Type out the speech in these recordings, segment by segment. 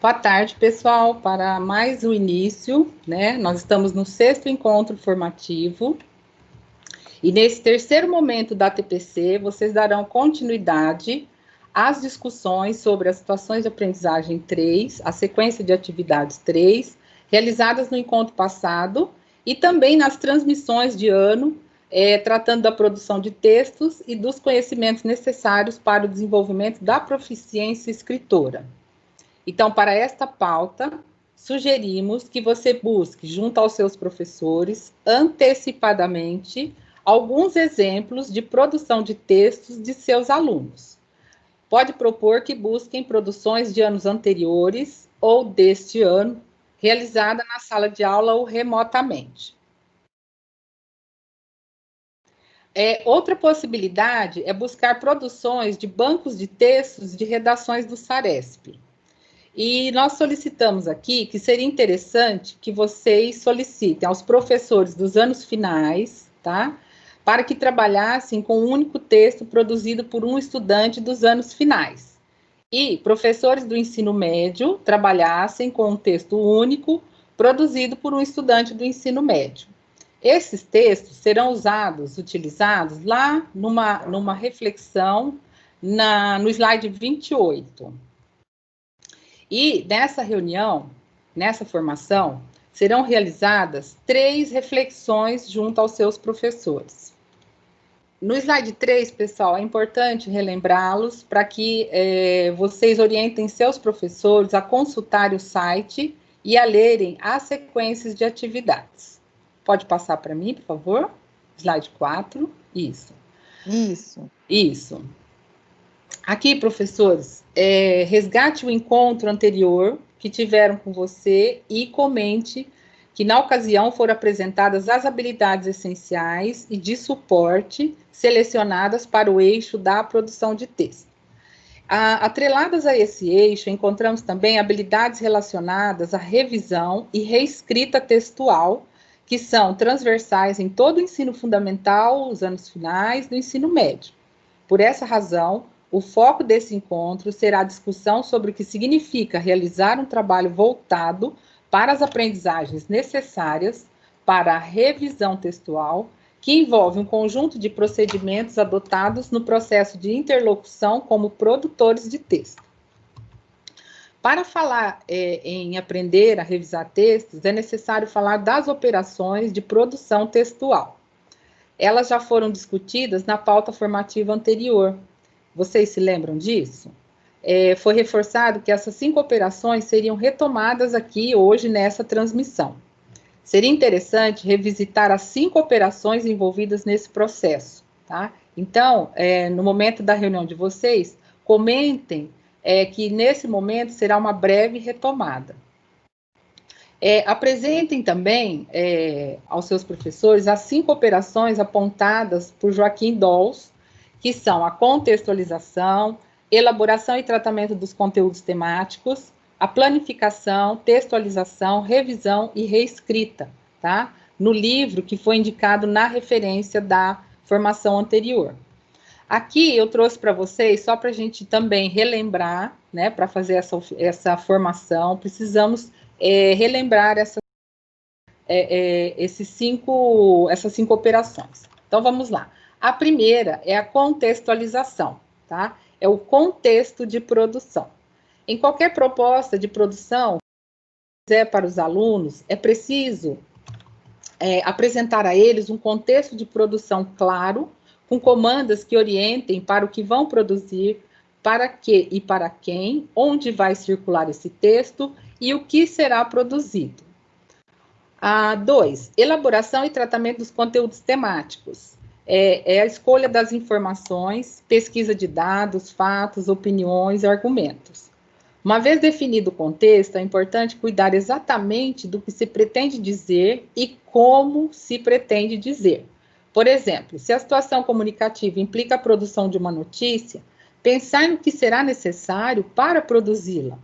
Boa tarde, pessoal, para mais o início, né? Nós estamos no 6º encontro formativo e nesse terceiro momento da TPC, vocês darão continuidade às discussões sobre as situações de aprendizagem 3, a sequência de atividades 3, realizadas no encontro passado e também nas transmissões de ano, tratando da produção de textos e dos conhecimentos necessários para o desenvolvimento da proficiência escritora. Então, para esta pauta, sugerimos que você busque, junto aos seus professores, antecipadamente, alguns exemplos de produção de textos de seus alunos. Pode propor que busquem produções de anos anteriores ou deste ano, realizada na sala de aula ou remotamente. Outra possibilidade é buscar produções de bancos de textos de redações do SARESP. E nós solicitamos aqui que seria interessante que vocês solicitem aos professores dos anos finais, tá? Para que trabalhassem com um único texto produzido por um estudante dos anos finais. E professores do ensino médio trabalhassem com um texto único produzido por um estudante do ensino médio. Esses textos serão utilizados lá numa reflexão no slide 28. E nessa reunião, nessa formação, serão realizadas 3 reflexões junto aos seus professores. No slide 3, pessoal, é importante relembrá-los para que vocês orientem seus professores a consultarem o site e a lerem as sequências de atividades. Pode passar para mim, por favor? Slide 4, isso. Isso. Aqui, professores, resgate o encontro anterior que tiveram com você e comente que, na ocasião, foram apresentadas as habilidades essenciais e de suporte selecionadas para o eixo da produção de texto. Atreladas a esse eixo, encontramos também habilidades relacionadas à revisão e reescrita textual, que são transversais em todo o ensino fundamental, os anos finais do ensino médio. Por essa razão, o foco desse encontro será a discussão sobre o que significa realizar um trabalho voltado para as aprendizagens necessárias para a revisão textual, que envolve um conjunto de procedimentos adotados no processo de interlocução como produtores de texto. Para falar em aprender a revisar textos, é necessário falar das operações de produção textual. Elas já foram discutidas na pauta formativa anterior. Vocês se lembram disso? Foi reforçado que essas 5 operações seriam retomadas aqui hoje nessa transmissão. Seria interessante revisitar as 5 operações envolvidas nesse processo, tá? Então, no momento da reunião de vocês, comentem que nesse momento será uma breve retomada. Apresentem também aos seus professores as 5 operações apontadas por Joaquim Dols, que são a contextualização, elaboração e tratamento dos conteúdos temáticos, a planificação, textualização, revisão e reescrita, tá? No livro que foi indicado na referência da formação anterior. Aqui eu trouxe para vocês, só para a gente também relembrar, né, para fazer essa formação, precisamos relembrar essas 5 operações. Então, vamos lá. A primeira é a contextualização, tá? É o contexto de produção. Em qualquer proposta de produção, para os alunos, é preciso apresentar a eles um contexto de produção claro, com comandas que orientem para o que vão produzir, para que e para quem, onde vai circular esse texto e o que será produzido. 2. Elaboração e tratamento dos conteúdos temáticos. É a escolha das informações, pesquisa de dados, fatos, opiniões e argumentos. Uma vez definido o contexto, é importante cuidar exatamente do que se pretende dizer e como se pretende dizer. Por exemplo, se a situação comunicativa implica a produção de uma notícia, pensar no que será necessário para produzi-la.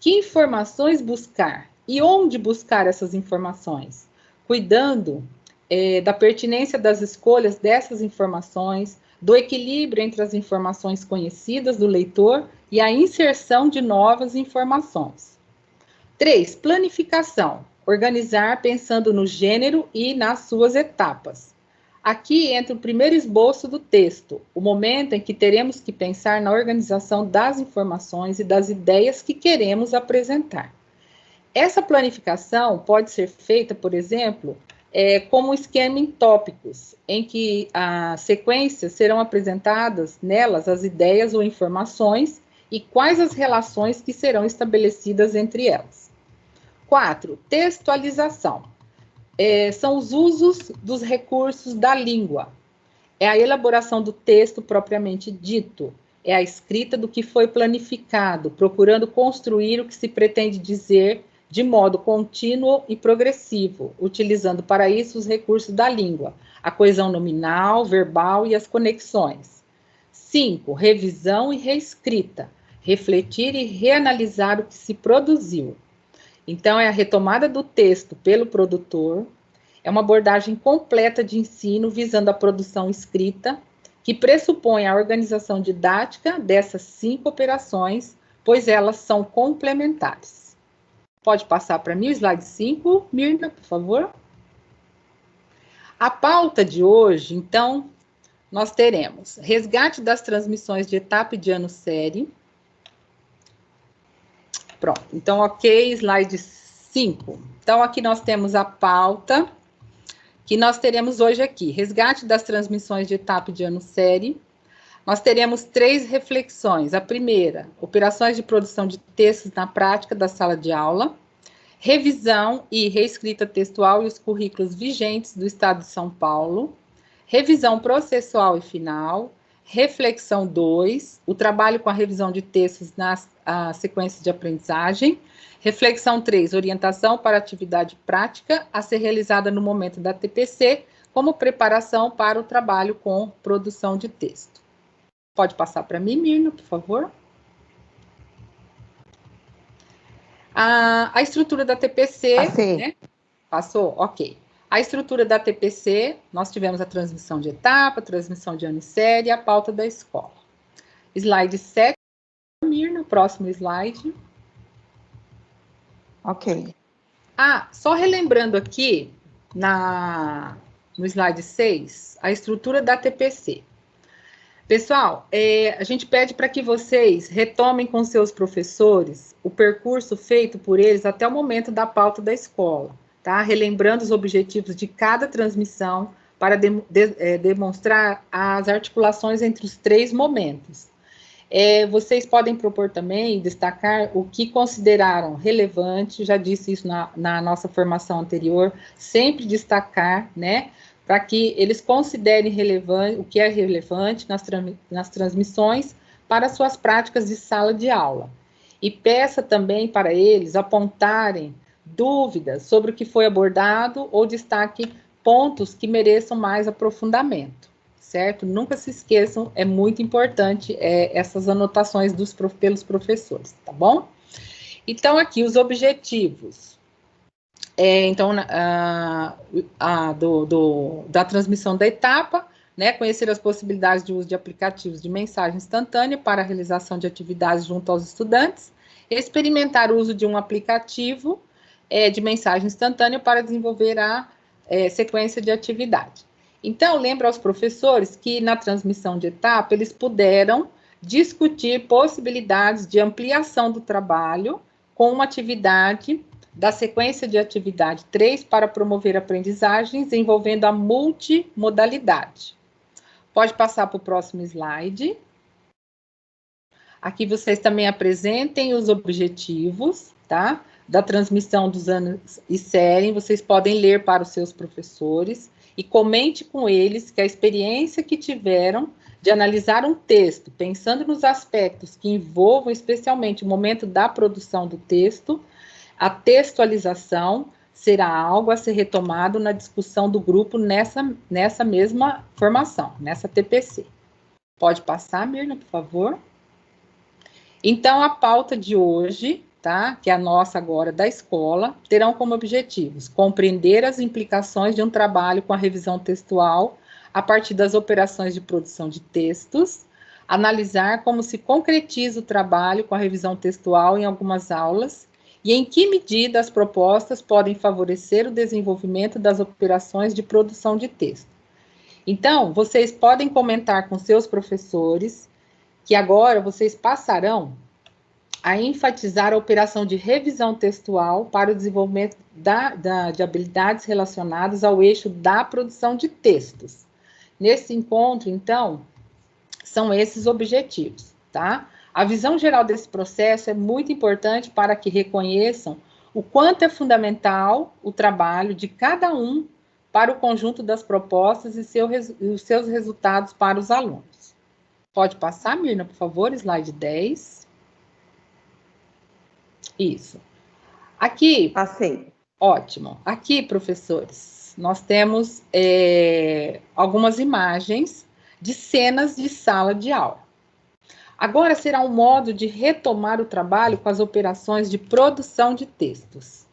Que informações buscar e onde buscar essas informações? Cuidando da pertinência das escolhas dessas informações, do equilíbrio entre as informações conhecidas do leitor e a inserção de novas informações. 3, planificação. Organizar pensando no gênero e nas suas etapas. Aqui entra o primeiro esboço do texto, o momento em que teremos que pensar na organização das informações e das ideias que queremos apresentar. Essa planificação pode ser feita, por exemplo, como um esquema em tópicos, em que as sequências serão apresentadas nelas as ideias ou informações e quais as relações que serão estabelecidas entre elas. 4, textualização. São os usos dos recursos da língua. É a elaboração do texto propriamente dito. É a escrita do que foi planificado, procurando construir o que se pretende dizer de modo contínuo e progressivo, utilizando para isso os recursos da língua, a coesão nominal, verbal e as conexões. 5, revisão e reescrita. Refletir e reanalisar o que se produziu. Então, é a retomada do texto pelo produtor, é uma abordagem completa de ensino visando a produção escrita, que pressupõe a organização didática dessas 5 operações, pois elas são complementares. Pode passar para mim o slide 5, Mirna, por favor. A pauta de hoje, então, nós teremos resgate das transmissões de etapa e de ano série. Pronto, então, ok, slide 5. Então, aqui nós temos a pauta que nós teremos hoje aqui. Resgate das transmissões de etapa e de ano série. Nós teremos 3 reflexões. A primeira, operações de produção de textos na prática da sala de aula. Revisão e reescrita textual e os currículos vigentes do Estado de São Paulo. Revisão processual e final. Reflexão 2, o trabalho com a revisão de textos nas sequências de aprendizagem. Reflexão 3, orientação para atividade prática a ser realizada no momento da TPC, como preparação para o trabalho com produção de texto. Pode passar para mim, Mirna, por favor. A estrutura da TPC... Passei. Né? Passou? Ok. A estrutura da TPC, nós tivemos a transmissão de etapa, transmissão de ano e série e a pauta da escola. Slide 7, Mirna, próximo slide. Ok. Só relembrando aqui, no slide 6, a estrutura da TPC. Pessoal, a gente pede para que vocês retomem com seus professores o percurso feito por eles até o momento da pauta da escola. Tá? Relembrando os objetivos de cada transmissão para demonstrar as articulações entre os 3 momentos. Vocês podem propor também, destacar o que consideraram relevante, já disse isso na nossa formação anterior, sempre destacar, né, para que eles considerem relevante, o que é relevante nas transmissões para suas práticas de sala de aula. E peça também para eles apontarem dúvidas sobre o que foi abordado ou destaque pontos que mereçam mais aprofundamento, certo? Nunca se esqueçam, é muito importante essas anotações pelos professores, tá bom? Então, aqui, os objetivos. Da transmissão da etapa, né, conhecer as possibilidades de uso de aplicativos de mensagem instantânea para a realização de atividades junto aos estudantes, experimentar o uso de um aplicativo de mensagem instantânea para desenvolver a sequência de atividade. Então, lembro aos professores que na transmissão de etapa, eles puderam discutir possibilidades de ampliação do trabalho com uma atividade da sequência de atividade 3 para promover aprendizagens envolvendo a multimodalidade. Pode passar para o próximo slide. Aqui vocês também apresentem os objetivos, tá? Da transmissão dos anos e série, vocês podem ler para os seus professores e comente com eles que a experiência que tiveram de analisar um texto, pensando nos aspectos que envolvam especialmente o momento da produção do texto, a textualização será algo a ser retomado na discussão do grupo nessa mesma formação, nessa TPC. Pode passar, Mirna, por favor? Então, a pauta de hoje, tá, que é a nossa agora da escola, terão como objetivos compreender as implicações de um trabalho com a revisão textual a partir das operações de produção de textos, analisar como se concretiza o trabalho com a revisão textual em algumas aulas e em que medida as propostas podem favorecer o desenvolvimento das operações de produção de texto. Então, vocês podem comentar com seus professores que agora vocês passarão a enfatizar a operação de revisão textual para o desenvolvimento de habilidades relacionadas ao eixo da produção de textos. Nesse encontro, então, são esses objetivos, tá? A visão geral desse processo é muito importante para que reconheçam o quanto é fundamental o trabalho de cada um para o conjunto das propostas e os seus resultados para os alunos. Pode passar, Mirna, por favor, slide 10. Isso. Aqui... Passei. Ótimo. Aqui, professores, nós temos algumas imagens de cenas de sala de aula. Agora será um modo de retomar o trabalho com as operações de produção de textos.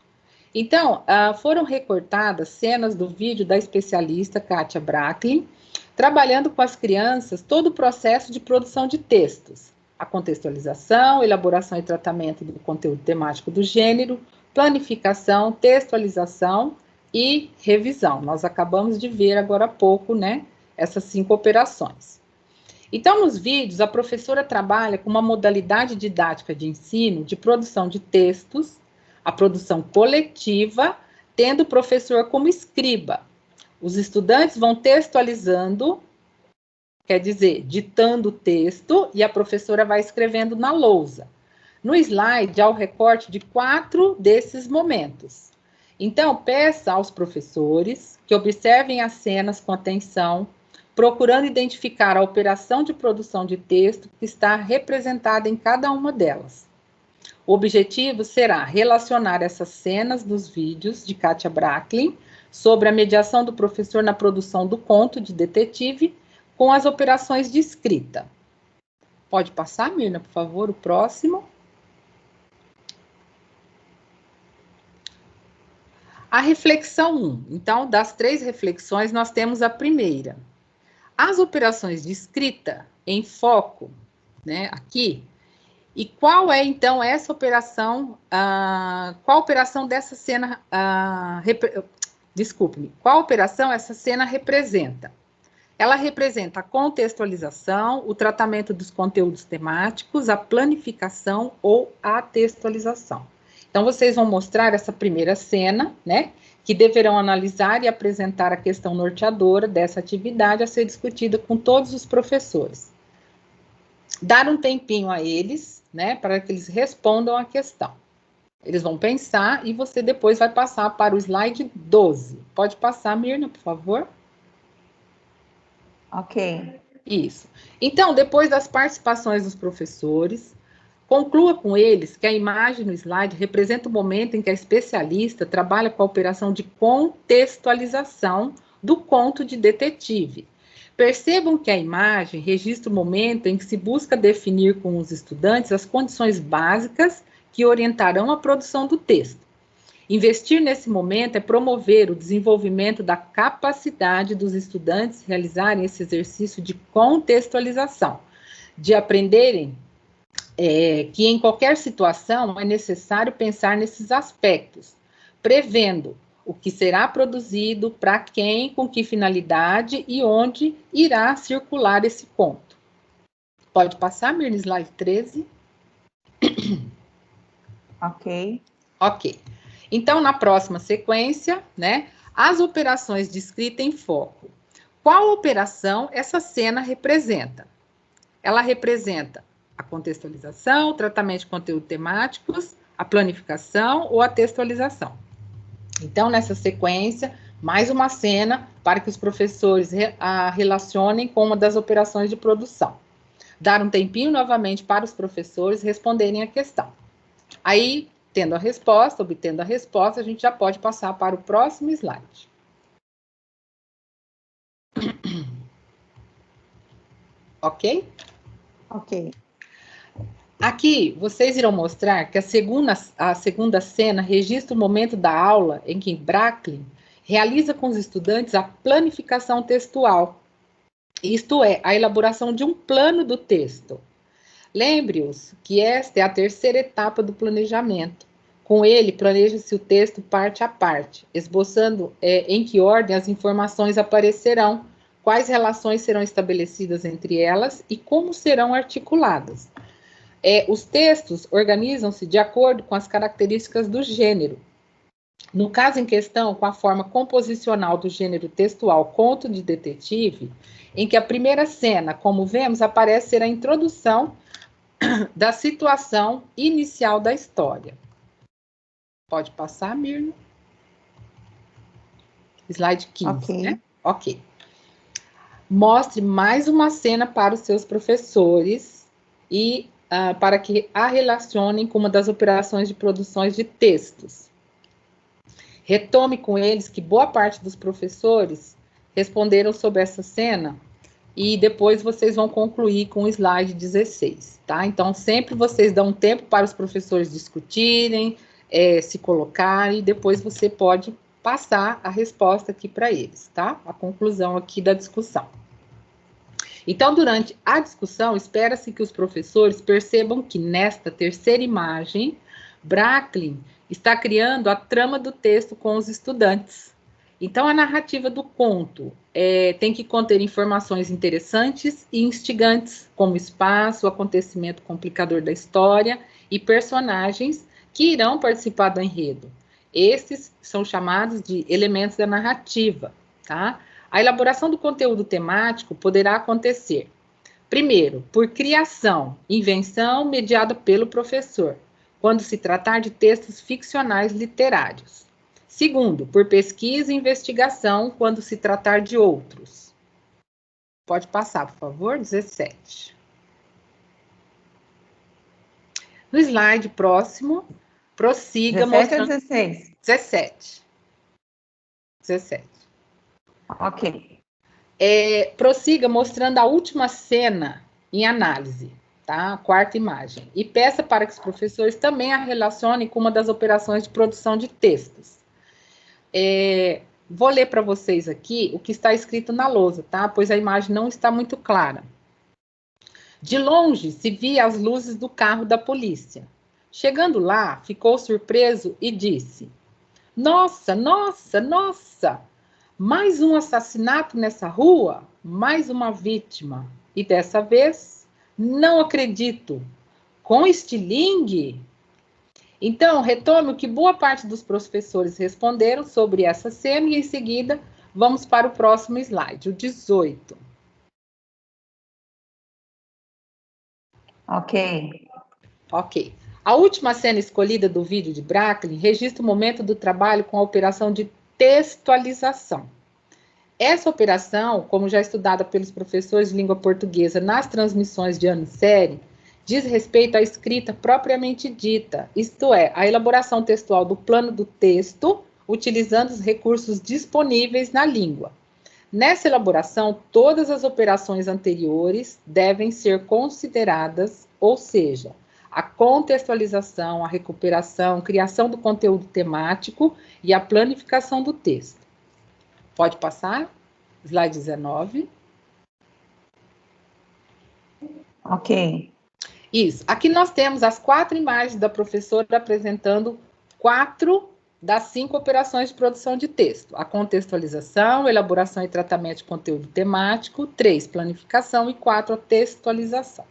Então, foram recortadas cenas do vídeo da especialista Kátia Bracklin, trabalhando com as crianças todo o processo de produção de textos, a contextualização, elaboração e tratamento do conteúdo temático do gênero, planificação, textualização e revisão. Nós acabamos de ver agora há pouco, né, essas 5 operações. Então, nos vídeos, a professora trabalha com uma modalidade didática de ensino de produção de textos, a produção coletiva, tendo o professor como escriba. Os estudantes vão textualizando, quer dizer, ditando o texto, e a professora vai escrevendo na lousa. No slide, há o recorte de 4 desses momentos. Então, peça aos professores que observem as cenas com atenção, procurando identificar a operação de produção de texto que está representada em cada uma delas. O objetivo será relacionar essas cenas dos vídeos de Kátia Bracklin sobre a mediação do professor na produção do conto de detetive com as operações de escrita. Pode passar, Mirna, por favor, o próximo. A reflexão 1. Então, das 3 reflexões, nós temos a primeira. As operações de escrita em foco, né, aqui, e qual é, então, essa operação, qual operação dessa cena, desculpe-me, qual operação essa cena representa? Ela representa a contextualização, o tratamento dos conteúdos temáticos, a planificação ou a textualização. Então, vocês vão mostrar essa primeira cena, né, que deverão analisar e apresentar a questão norteadora dessa atividade a ser discutida com todos os professores. Dar um tempinho a eles, né, para que eles respondam a questão. Eles vão pensar e você depois vai passar para o slide 12. Pode passar, Mirna, por favor? Ok. Isso. Então, depois das participações dos professores, conclua com eles que a imagem no slide representa o momento em que a especialista trabalha com a operação de contextualização do conto de detetive. Percebam que a imagem registra o momento em que se busca definir com os estudantes as condições básicas que orientarão a produção do texto. Investir nesse momento é promover o desenvolvimento da capacidade dos estudantes realizarem esse exercício de contextualização, de aprenderem que em qualquer situação é necessário pensar nesses aspectos, prevendo o que será produzido, para quem, com que finalidade e onde irá circular esse conto. Pode passar, Mirna, slide 13. Ok. Ok. Então, na próxima sequência, né, as operações de escrita em foco. Qual operação essa cena representa? Ela representa a contextualização, o tratamento de conteúdos temáticos, a planificação ou a textualização. Então, nessa sequência, mais uma cena para que os professores relacionem com uma das operações de produção. Dar um tempinho novamente para os professores responderem a questão. Aí, obtendo a resposta, a gente já pode passar para o próximo slide. Ok? Ok. Aqui, vocês irão mostrar que a segunda cena registra o momento da aula em que Bracklin realiza com os estudantes a planificação textual, isto é, a elaboração de um plano do texto. Lembre-os que esta é a terceira etapa do planejamento, Com ele, planeja-se o texto parte a parte, esboçando em que ordem as informações aparecerão, quais relações serão estabelecidas entre elas e como serão articuladas. Os textos organizam-se de acordo com as características do gênero. No caso em questão, com a forma composicional do gênero textual conto de detetive, em que a primeira cena, como vemos, aparece ser a introdução da situação inicial da história. Pode passar, Mirna? Slide 15, Ok. né? Ok. Mostre mais uma cena para os seus professores e para que a relacionem com uma das operações de produções de textos. Retome com eles que boa parte dos professores responderam sobre essa cena e depois vocês vão concluir com o slide 16, tá? Então, sempre vocês dão tempo para os professores discutirem, se colocarem, e depois você pode passar a resposta aqui para eles, tá? A conclusão aqui da discussão. Então, durante a discussão, espera-se que os professores percebam que nesta terceira imagem, Bracklin está criando a trama do texto com os estudantes. Então, a narrativa do conto tem que conter informações interessantes e instigantes, como espaço, acontecimento complicador da história e personagens que irão participar do enredo. Estes são chamados de elementos da narrativa, tá? A elaboração do conteúdo temático poderá acontecer, primeiro, por criação, invenção mediada pelo professor, quando se tratar de textos ficcionais literários. Segundo, por pesquisa e investigação, quando se tratar de outros. Pode passar, por favor, 17. No slide próximo, prossiga 17 mostrando... ou 16? 17. 17. Ok. Prossiga mostrando a última cena em análise, tá? A quarta imagem. E peça para que os professores também a relacionem com uma das operações de produção de textos. Vou ler para vocês aqui o que está escrito na lousa, tá? Pois a imagem não está muito clara. De longe se via as luzes do carro da polícia. Chegando lá, ficou surpreso e disse: "Nossa, nossa, nossa! Mais um assassinato nessa rua, mais uma vítima. E dessa vez, não acredito. Com estilingue?" Então, retome o que boa parte dos professores responderam sobre essa cena e, em seguida, vamos para o próximo slide, o 18. Ok. Ok. A última cena escolhida do vídeo de Bracklin registra o momento do trabalho com a operação de textualização. Essa operação, como já estudada pelos professores de língua portuguesa nas transmissões de ano e série, diz respeito à escrita propriamente dita, isto é, a elaboração textual do plano do texto, utilizando os recursos disponíveis na língua. Nessa elaboração, todas as operações anteriores devem ser consideradas, ou seja, a contextualização, a recuperação, criação do conteúdo temático e a planificação do texto. Pode passar? Slide 19. Ok. Isso. Aqui nós temos as 4 imagens da professora apresentando 4 das 5 operações de produção de texto. A contextualização, elaboração e tratamento de conteúdo temático. 3, planificação. E 4, a textualização.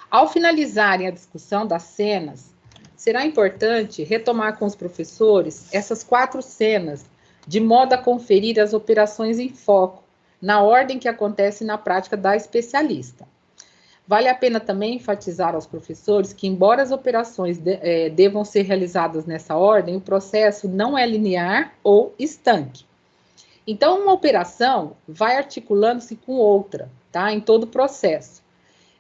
Ao finalizarem a discussão das cenas, será importante retomar com os professores essas 4 cenas, de modo a conferir as operações em foco, na ordem que acontece na prática da especialista. Vale a pena também enfatizar aos professores que, embora as operações devam ser realizadas nessa ordem, o processo não é linear ou estanque. Então, uma operação vai articulando-se com outra, tá? Em todo o processo.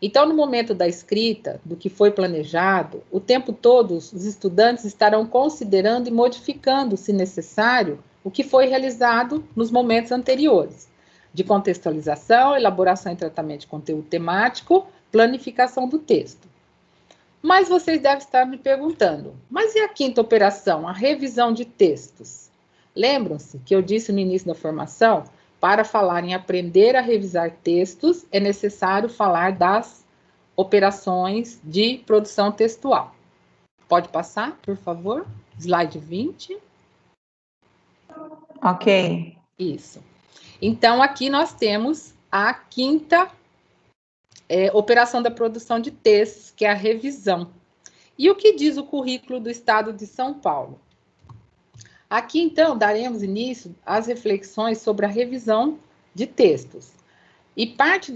Então, no momento da escrita, do que foi planejado, o tempo todo os estudantes estarão considerando e modificando, se necessário, o que foi realizado nos momentos anteriores, de contextualização, elaboração e tratamento de conteúdo temático, planificação do texto. Mas vocês devem estar me perguntando, mas e a quinta operação, a revisão de textos? Lembram-se que eu disse no início da formação, para falar em aprender a revisar textos, é necessário falar das operações de produção textual. Pode passar, por favor? Slide 20. Ok. Isso. Então, aqui nós temos a quinta operação da produção de textos, que é a revisão. E o que diz o currículo do Estado de São Paulo? Aqui, então, daremos início às reflexões sobre a revisão de textos. E parte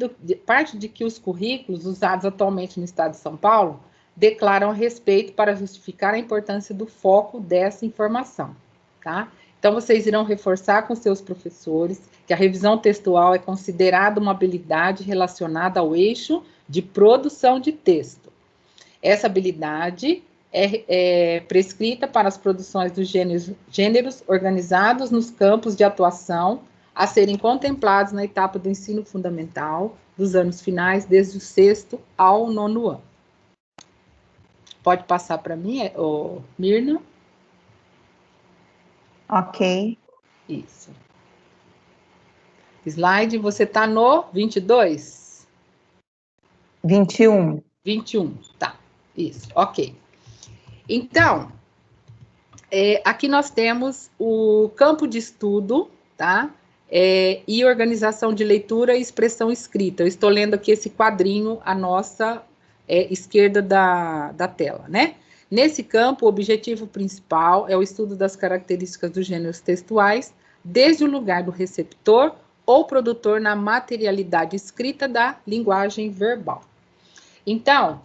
de que os currículos usados atualmente no Estado de São Paulo declaram respeito para justificar a importância do foco dessa informação, tá? Então, vocês irão reforçar com seus professores que a revisão textual é considerada uma habilidade relacionada ao eixo de produção de texto. Essa habilidade é prescrita para as produções dos gêneros organizados nos campos de atuação a serem contemplados na etapa do ensino fundamental dos anos finais, desde o 6º ao 9º ano. Pode passar para mim, Mirna? Ok. Isso. Slide, você está no 22? 21. 21, tá. Isso, ok. Então, aqui nós temos o campo de estudo, tá? E organização de leitura e expressão escrita. Eu estou lendo aqui esse quadrinho à nossa esquerda da tela, né? Nesse campo, o objetivo principal é o estudo das características dos gêneros textuais, desde o lugar do receptor ou produtor na materialidade escrita da linguagem verbal. Então,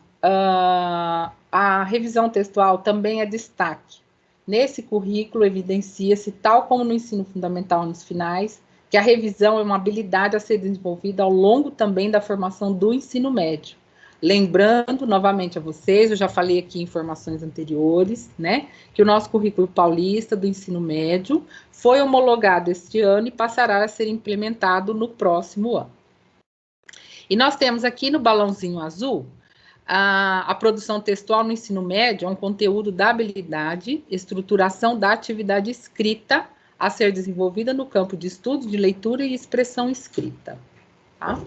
a revisão textual também é destaque. Nesse currículo, evidencia-se, tal como no ensino fundamental nos finais, que a revisão é uma habilidade a ser desenvolvida ao longo também da formação do ensino médio. Lembrando, novamente a vocês, eu já falei aqui em informações anteriores, né, que o nosso currículo paulista do ensino médio foi homologado este ano e passará a ser implementado no próximo ano. E nós temos aqui no balãozinho azul, a produção textual no ensino médio é um conteúdo da habilidade, estruturação da atividade escrita a ser desenvolvida no campo de estudo de leitura e expressão escrita. Tá?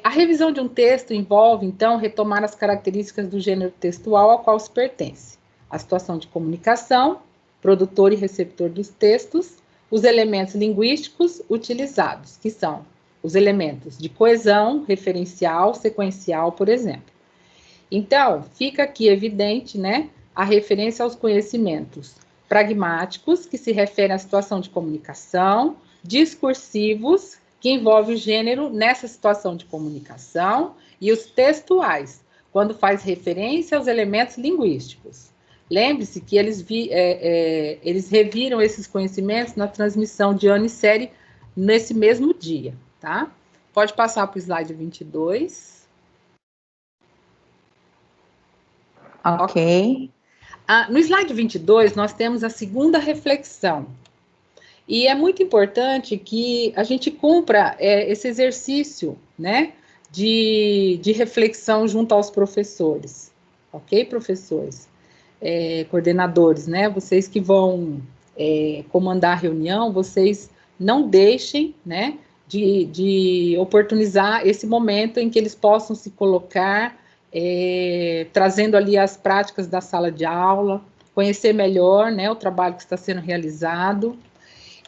A revisão de um texto envolve, então, retomar as características do gênero textual ao qual se pertence. A situação de comunicação, produtor e receptor dos textos, os elementos linguísticos utilizados, que são os elementos de coesão, referencial, sequencial, por exemplo. Então, fica aqui evidente, né, a referência aos conhecimentos pragmáticos, que se referem à situação de comunicação, discursivos, que envolve o gênero nessa situação de comunicação, e os textuais, quando faz referência aos elementos linguísticos. Lembre-se que eles reviram esses conhecimentos na transmissão de ano e série nesse mesmo dia, tá? Pode passar para o slide 22. Ok. No slide 22, nós temos a segunda reflexão. E é muito importante que a gente cumpra esse exercício, né, de reflexão junto aos professores. Ok, professores? Coordenadores, né? Vocês que vão comandar a reunião, vocês não deixem, né, de oportunizar esse momento em que eles possam se colocar, trazendo ali as práticas da sala de aula, conhecer melhor, né, o trabalho que está sendo realizado.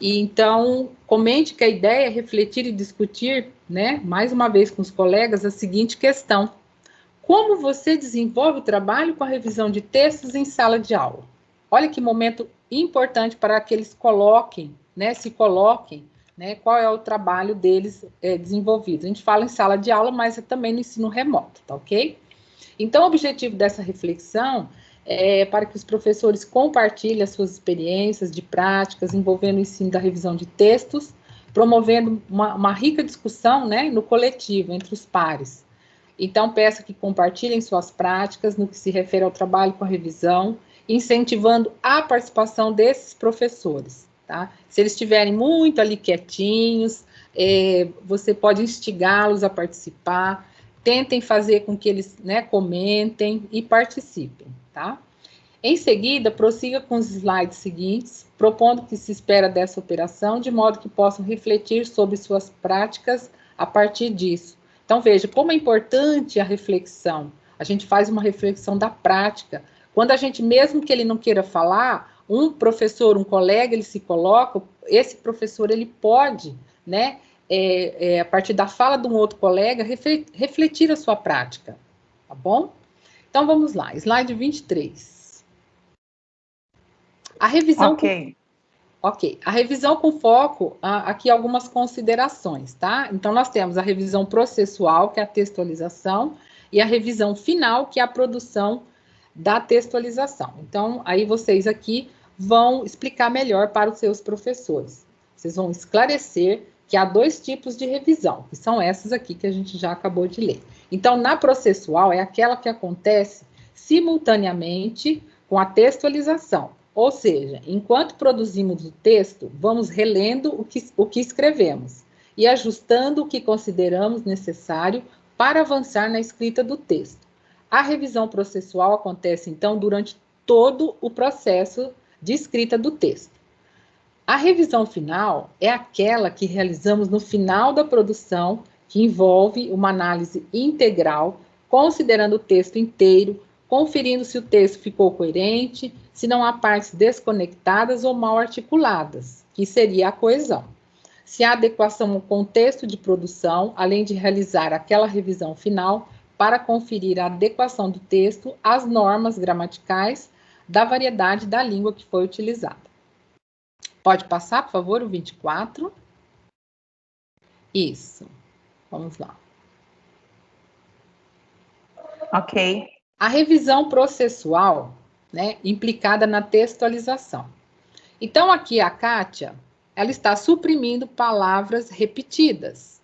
E então, comente que a ideia é refletir e discutir, né, mais uma vez com os colegas, a seguinte questão: como você desenvolve o trabalho com a revisão de textos em sala de aula? Olha que momento importante para que eles coloquem, né, se coloquem, né, qual é o trabalho deles desenvolvido. A gente fala em sala de aula, mas é também no ensino remoto, tá ok? Então, o objetivo dessa reflexão é para que os professores compartilhem as suas experiências de práticas envolvendo o ensino da revisão de textos, promovendo uma rica discussão, né, no coletivo, entre os pares. Então, peço que compartilhem suas práticas no que se refere ao trabalho com a revisão, incentivando a participação desses professores, tá? Se eles estiverem muito ali quietinhos, você pode instigá-los a participar, tentem fazer com que eles, né, comentem e participem, tá? Em seguida, prossiga com os slides seguintes, propondo o que se espera dessa operação, de modo que possam refletir sobre suas práticas a partir disso. Então, veja como é importante a reflexão. a gente faz uma reflexão da prática. Quando a gente, mesmo que ele não queira falar, um professor, um colega, ele se coloca, esse professor, ele pode, né, a partir da fala de um outro colega, refletir a sua prática, tá bom? Então, vamos lá, slide 23. A revisão... Ok, a revisão com foco, aqui algumas considerações, tá? Então, nós temos a revisão processual, que é a textualização, e a revisão final, que é a produção da textualização. Então, aí vocês aqui vão explicar melhor para os seus professores. Vocês vão esclarecer que há 2 tipos de revisão, que são essas aqui que a gente já acabou de ler. Então, na processual, é aquela que acontece simultaneamente com a textualização. Ou seja, enquanto produzimos o texto, vamos relendo o que escrevemos e ajustando o que consideramos necessário para avançar na escrita do texto. A revisão processual acontece, então, durante todo o processo de escrita do texto. A revisão final é aquela que realizamos no final da produção, que envolve uma análise integral, considerando o texto inteiro, conferindo se o texto ficou coerente, se não há partes desconectadas ou mal articuladas, que seria a coesão. Se há adequação ao contexto de produção, além de realizar aquela revisão final para conferir a adequação do texto às normas gramaticais da variedade da língua que foi utilizada. Pode passar, por favor, o 24. Isso. Vamos lá. Ok. A revisão processual, né, implicada na textualização. Então, aqui a Kátia, ela está suprimindo palavras repetidas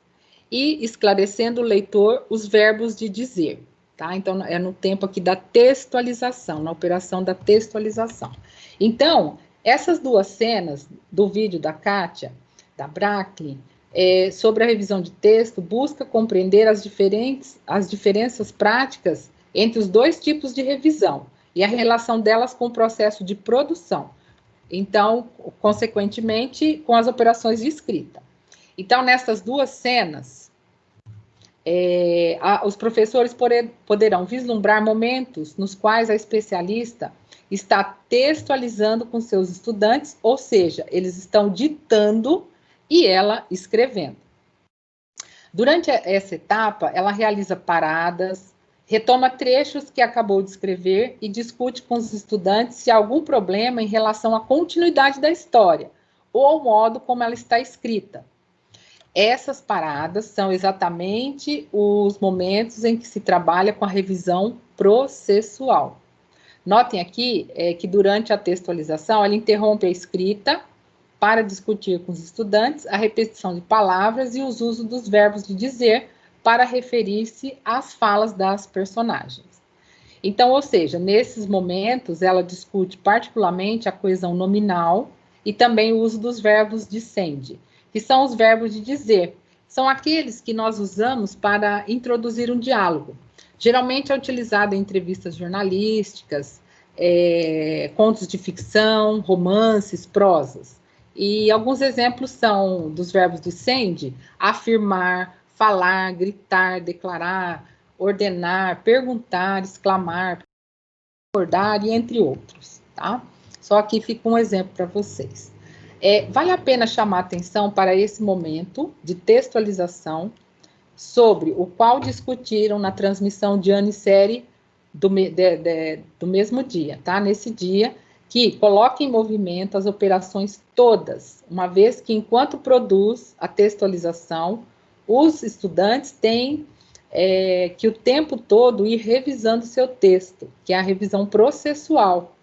e esclarecendo o leitor os verbos de dizer, tá? Então, é no tempo aqui da textualização, na operação da textualização. Então, essas 2 cenas do vídeo da Kátia, da Bracklin, sobre a revisão de texto, busca compreender as diferenças práticas entre os 2 tipos de revisão e a relação delas com o processo de produção. Então, consequentemente, com as operações de escrita. Então, nessas 2 cenas, os professores poderão vislumbrar momentos nos quais a especialista está textualizando com seus estudantes, ou seja, eles estão ditando e ela escrevendo. Durante essa etapa, ela realiza paradas, retoma trechos que acabou de escrever e discute com os estudantes se há algum problema em relação à continuidade da história ou ao modo como ela está escrita. Essas paradas são exatamente os momentos em que se trabalha com a revisão processual. Notem aqui que durante a textualização ela interrompe a escrita para discutir com os estudantes a repetição de palavras e os usos dos verbos de dizer para referir-se às falas das personagens. Então, ou seja, nesses momentos, ela discute particularmente a coesão nominal e também o uso dos verbos dicende, que são os verbos de dizer. São aqueles que nós usamos para introduzir um diálogo. Geralmente é utilizado em entrevistas jornalísticas, contos de ficção, romances, prosas. E alguns exemplos são dos verbos dicende: afirmar, falar, gritar, declarar, ordenar, perguntar, exclamar, concordar e entre outros, tá? Só aqui fica um exemplo para vocês. Vale a pena chamar atenção para esse momento de textualização, sobre o qual discutiram na transmissão de ano e série do mesmo dia, tá? Nesse dia, que coloca em movimento as operações todas, uma vez que, enquanto produz a textualização, os estudantes têm que o tempo todo ir revisando seu texto, que é a revisão processual,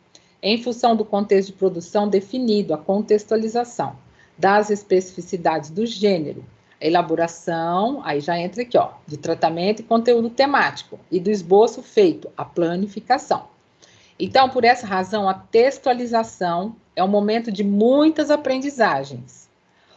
em função do contexto de produção definido, a contextualização, das especificidades do gênero, a elaboração, aí já entra aqui, ó, de tratamento e conteúdo temático, e do esboço feito, a planificação. Então, por essa razão, a textualização é um momento de muitas aprendizagens,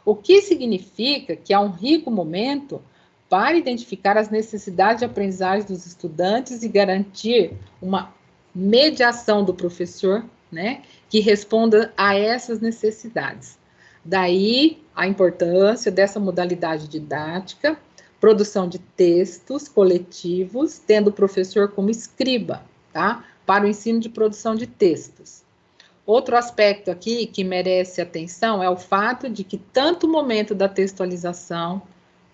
o que significa que é um rico momento para identificar as necessidades de aprendizagem dos estudantes e garantir uma mediação do professor, né, que responda a essas necessidades. Daí a importância dessa modalidade didática, produção de textos coletivos, tendo o professor como escriba, tá? Para o ensino de produção de textos. Outro aspecto aqui que merece atenção é o fato de que tanto o momento da textualização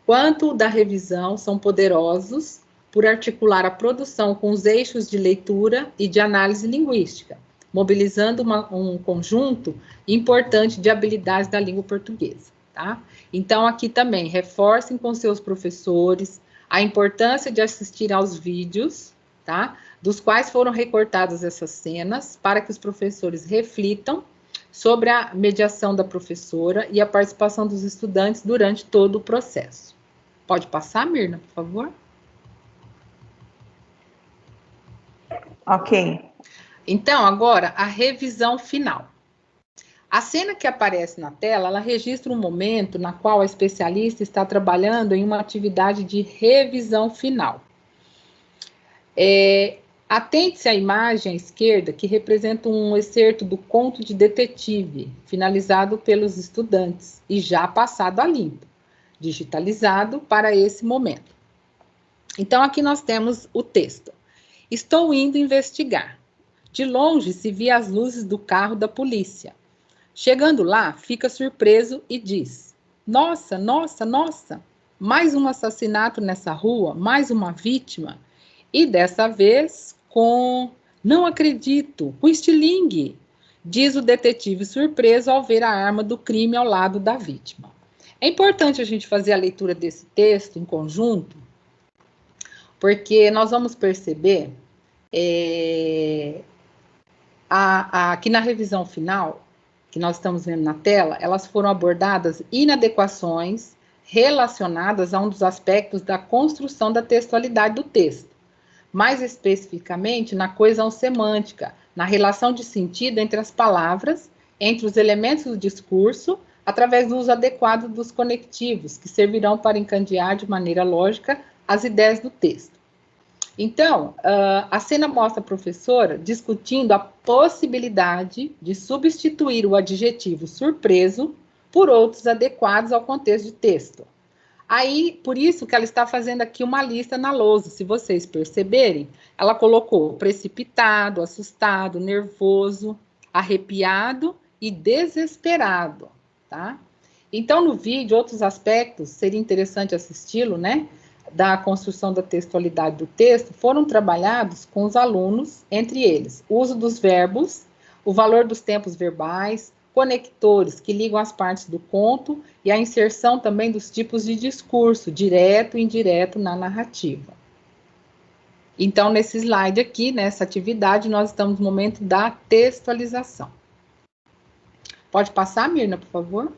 quanto o da revisão são poderosos por articular a produção com os eixos de leitura e de análise linguística, mobilizando um conjunto importante de habilidades da língua portuguesa, tá? Então, aqui também, reforcem com seus professores a importância de assistir aos vídeos, tá? Dos quais foram recortadas essas cenas, para que os professores reflitam sobre a mediação da professora e a participação dos estudantes durante todo o processo. Pode passar, Mirna, por favor? Ok. Então, agora, a revisão final. A cena que aparece na tela, ela registra um momento na qual a especialista está trabalhando em uma atividade de revisão final. Atente-se à imagem à esquerda, que representa um excerto do conto de detetive, finalizado pelos estudantes e já passado a limpo, digitalizado para esse momento. Então, aqui nós temos o texto. Estou indo investigar. De longe se via as luzes do carro da polícia. Chegando lá, fica surpreso e diz: nossa, nossa, nossa, mais um assassinato nessa rua, mais uma vítima. E dessa vez com, não acredito, com estilingue, diz o detetive surpreso ao ver a arma do crime ao lado da vítima. É importante a gente fazer a leitura desse texto em conjunto, porque nós vamos perceber aqui na revisão final, que nós estamos vendo na tela, elas foram abordadas inadequações relacionadas a um dos aspectos da construção da textualidade do texto. Mais especificamente, na coesão semântica, na relação de sentido entre as palavras, entre os elementos do discurso, através do uso adequado dos conectivos, que servirão para encadear de maneira lógica as ideias do texto. Então, a cena mostra a professora discutindo a possibilidade de substituir o adjetivo surpreso por outros adequados ao contexto de texto. Aí, por isso que ela está fazendo aqui uma lista na lousa, se vocês perceberem, ela colocou precipitado, assustado, nervoso, arrepiado e desesperado, tá? Então, no vídeo, outros aspectos, seria interessante assisti-lo, né? Da construção da textualidade do texto, foram trabalhados com os alunos, entre eles, o uso dos verbos, o valor dos tempos verbais, conectores que ligam as partes do conto e a inserção também dos tipos de discurso, direto e indireto na narrativa. Então, nesse slide aqui, nessa atividade, nós estamos no momento da textualização. Pode passar, Mirna, por favor?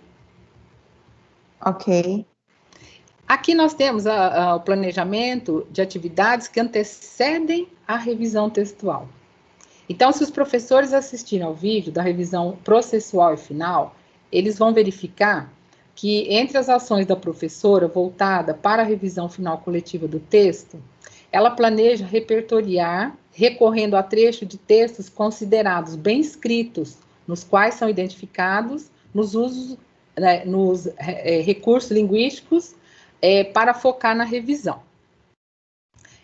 Ok. Aqui nós temos o planejamento de atividades que antecedem a revisão textual. Então, se os professores assistirem ao vídeo da revisão processual e final, eles vão verificar que entre as ações da professora voltada para a revisão final coletiva do texto, ela planeja repertoriar, recorrendo a trecho de textos considerados bem escritos, nos quais são identificados nos usos, nos recursos linguísticos, para focar na revisão.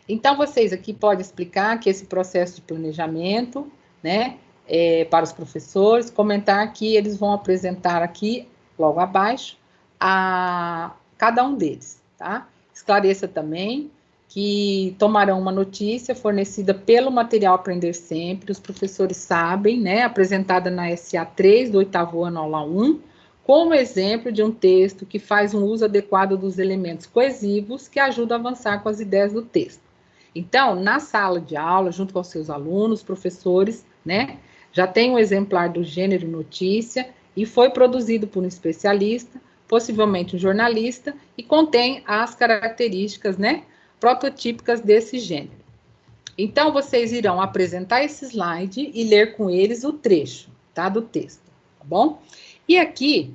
Então, vocês aqui podem explicar que esse processo de planejamento, né, para os professores, comentar que eles vão apresentar aqui, logo abaixo, a cada um deles, tá? Esclareça também que tomarão uma notícia fornecida pelo material Aprender Sempre, os professores sabem, né, apresentada na SA 3 do 8º ano, aula 1, como exemplo de um texto que faz um uso adequado dos elementos coesivos que ajudam a avançar com as ideias do texto. Então, na sala de aula, junto com os seus alunos, professores, né, já tem um exemplar do gênero notícia e foi produzido por um especialista, possivelmente um jornalista, e contém as características, né, prototípicas desse gênero. Então, vocês irão apresentar esse slide e ler com eles o trecho, tá, do texto, tá bom? E aqui,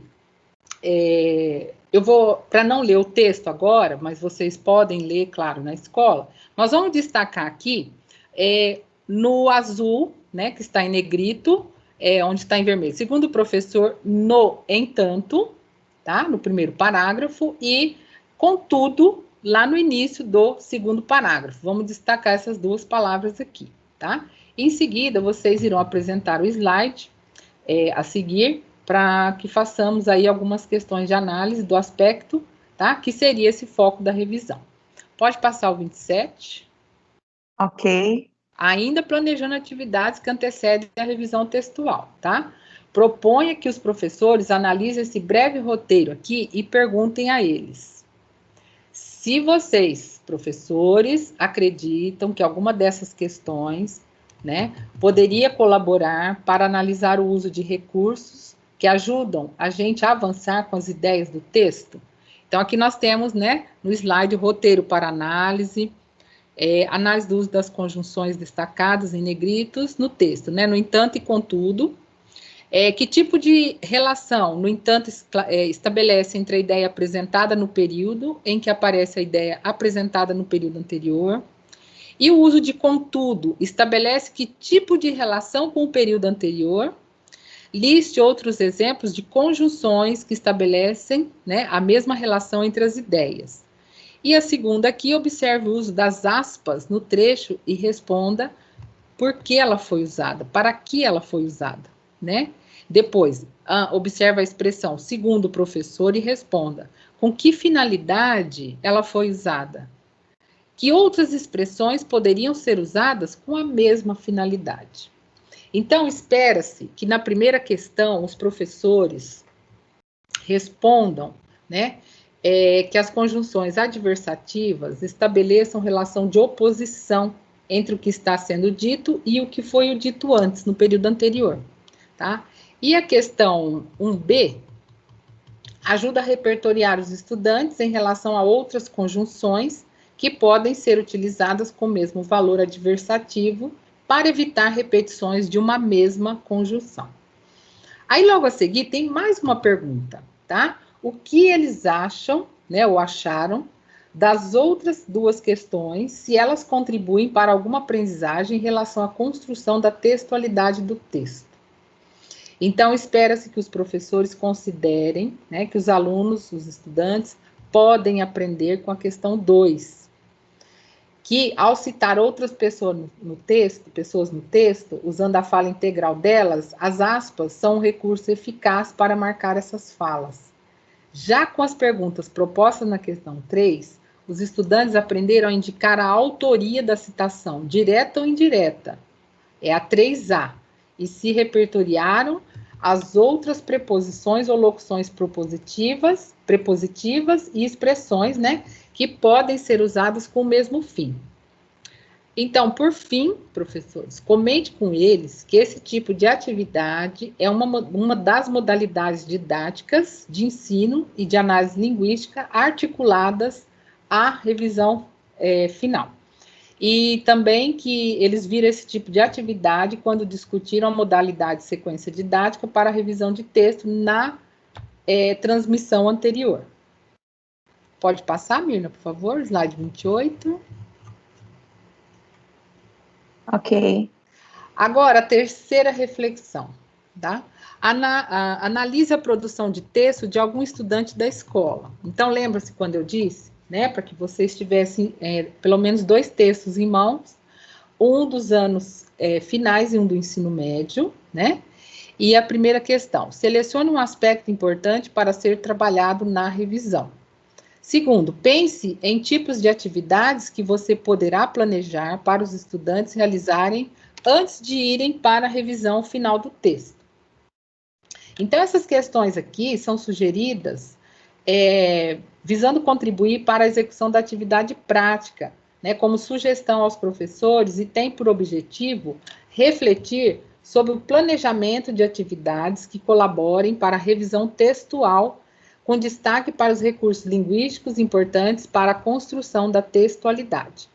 eu vou, para não ler o texto agora, mas vocês podem ler, claro, na escola, nós vamos destacar aqui, no azul, né, que está em negrito, onde está em vermelho. Segundo o professor, no entanto, tá, no primeiro parágrafo, e contudo, lá no início do segundo parágrafo. Vamos destacar essas duas palavras aqui, tá? Em seguida, vocês irão apresentar o slide a seguir, para que façamos aí algumas questões de análise do aspecto, tá? Que seria esse foco da revisão. Pode passar o 27. Ok. Ainda planejando atividades que antecedem a revisão textual, tá? Proponha que os professores analisem esse breve roteiro aqui e perguntem a eles. Se vocês, professores, acreditam que alguma dessas questões, né, poderia colaborar para analisar o uso de recursos que ajudam a gente a avançar com as ideias do texto. Então, aqui nós temos, né, no slide, roteiro para análise, análise do uso das conjunções destacadas em negritos no texto, né, no entanto e contudo, que tipo de relação, no entanto, estabelece entre a ideia apresentada no período em que aparece a ideia apresentada no período anterior, e o uso de contudo estabelece que tipo de relação com o período anterior. Liste outros exemplos de conjunções que estabelecem, né, a mesma relação entre as ideias. E a segunda aqui, observe o uso das aspas no trecho e responda por que ela foi usada, para que ela foi usada, né? Depois, observe a expressão segundo o professor e responda com que finalidade ela foi usada. Que outras expressões poderiam ser usadas com a mesma finalidade? Então, espera-se que na primeira questão os professores respondam, né, que as conjunções adversativas estabeleçam relação de oposição entre o que está sendo dito e o que foi dito antes, no período anterior, tá? E a questão 1b ajuda a repertoriar os estudantes em relação a outras conjunções que podem ser utilizadas com o mesmo valor adversativo para evitar repetições de uma mesma conjunção. Aí, logo a seguir, tem mais uma pergunta, tá? O que eles acham, né, ou acharam, das outras duas questões, se elas contribuem para alguma aprendizagem em relação à construção da textualidade do texto. Então, espera-se que os professores considerem, né, que os alunos, os estudantes, podem aprender com a questão 2, que ao citar outras pessoas no texto, usando a fala integral delas, as aspas são um recurso eficaz para marcar essas falas. Já com as perguntas propostas na questão 3, os estudantes aprenderam a indicar a autoria da citação, direta ou indireta, é a 3A, e se repertoriaram as outras preposições ou locuções prepositivas e expressões, né, que podem ser usadas com o mesmo fim. Então, por fim, professores, comente com eles que esse tipo de atividade é uma das modalidades didáticas de ensino e de análise linguística articuladas à revisão final. E também que eles viram esse tipo de atividade quando discutiram a modalidade de sequência didática para a revisão de texto na transmissão anterior. Pode passar, Mirna, por favor, slide 28. Ok. Agora, a terceira reflexão, tá? Analise a produção de texto de algum estudante da escola. Então, lembra-se quando eu disse, né, para que vocês tivessem pelo menos 2 textos em mãos, um dos anos finais e um do ensino médio, né? E a primeira questão, selecione um aspecto importante para ser trabalhado na revisão. Segundo, pense em tipos de atividades que você poderá planejar para os estudantes realizarem antes de irem para a revisão final do texto. Então, essas questões aqui são sugeridas visando contribuir para a execução da atividade prática, né, como sugestão aos professores, e tem por objetivo refletir sobre o planejamento de atividades que colaborem para a revisão textual, com destaque para os recursos linguísticos importantes para a construção da textualidade.